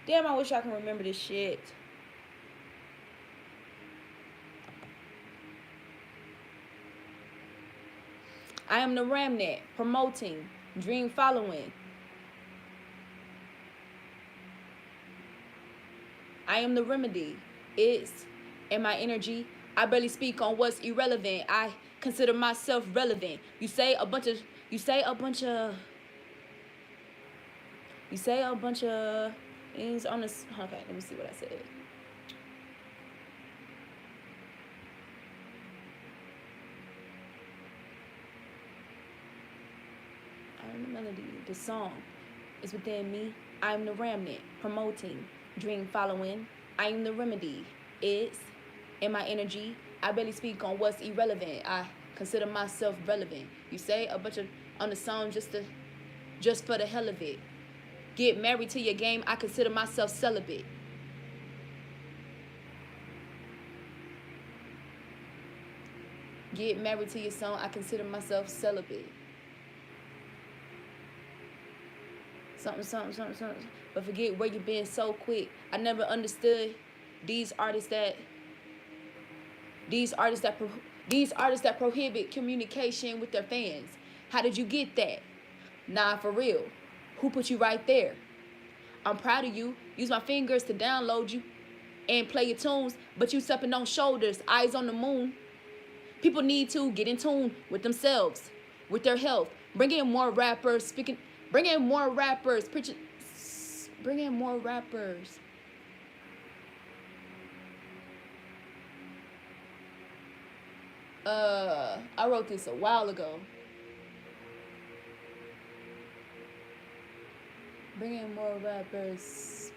Damn, I wish I can remember this shit. I am the remnant, promoting, dream following. I am the remedy. It's in my energy. I barely speak on what's irrelevant. I consider myself relevant. You say a bunch of things on this. Okay, let me see what I said. I am the melody. The song is within me. I am the remnant, promoting, dream following. I am the remedy. It's in my energy. I barely speak on what's irrelevant. I consider myself relevant. You say a bunch of on the song just for the hell of it. Get married to your game. I consider myself celibate. Get married to your song. I consider myself celibate. Something. But forget where you been so quick. I never understood these artists that prohibit communication with their fans. How did you get that? Nah, for real. Who put you right there? I'm proud of you. Use my fingers to download you and play your tunes, but you stepping on shoulders, eyes on the moon. People need to get in tune with themselves, with their health. Bring in more rappers speaking. Bring in more rappers preaching. Bring in more rappers. I wrote this a while ago. Bring in more rappers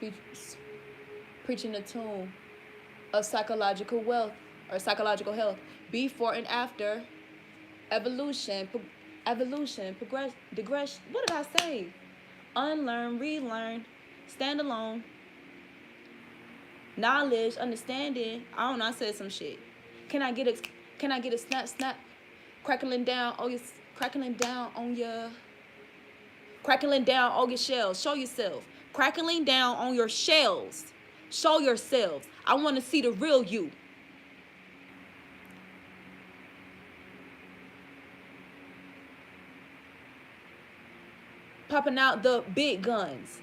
preaching the tune of psychological wealth or psychological health. Before and after evolution, progress, digression. What did I say? Unlearn, relearn, stand alone, knowledge, understanding. I don't know. I said some shit. Can I get a snap, crackling down on your shells. Show yourself. Crackling down on your shells. Show yourselves. I want to see the real you. Popping out the big guns.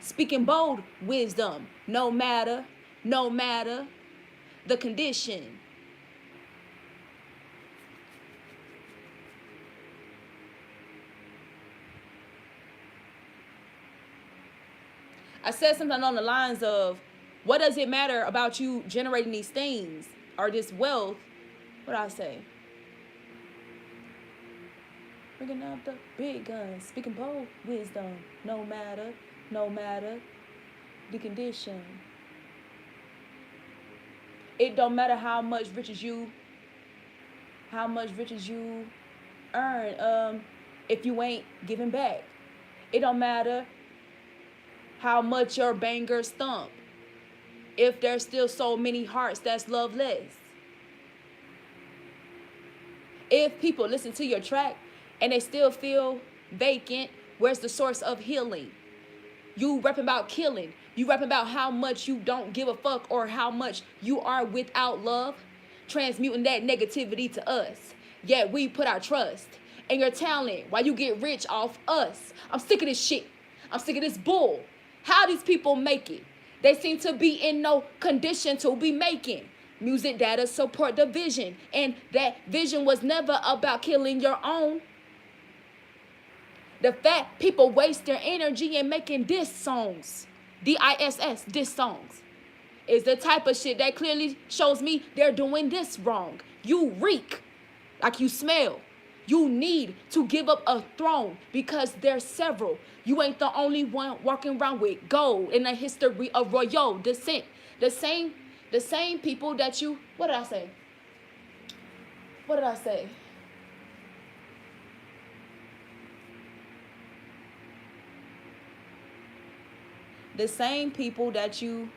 Speaking bold wisdom. No matter the condition. I said something along the lines of, what does it matter about you generating these things or this wealth? What did I say? Bringing out the big guns, speaking bold wisdom, no matter the condition. It don't matter how much riches you earn, if you ain't giving back. It don't matter how much your bangers thump if there's still so many hearts that's loveless. If people listen to your track and they still feel vacant, where's the source of healing? You rapping about killing. You rapping about how much you don't give a fuck or how much you are without love, transmuting that negativity to us. Yet we put our trust in your talent while you get rich off us. I'm sick of this shit. I'm sick of this bull. How these people make it? They seem to be in no condition to be making music that'll support the vision. And that vision was never about killing your own. The fact people waste their energy in making diss songs, D-I-S-S, diss songs, is the type of shit that clearly shows me they're doing this wrong. You reek like you smell. You need to give up a throne because there's several. You ain't the only one walking around with gold in the history of royal descent. The same people that you, what did I say? The same people that you,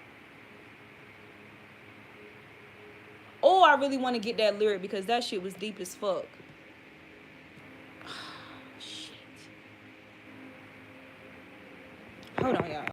oh, I really want to get that lyric because that shit was deep as fuck. Shit. Hold on, y'all.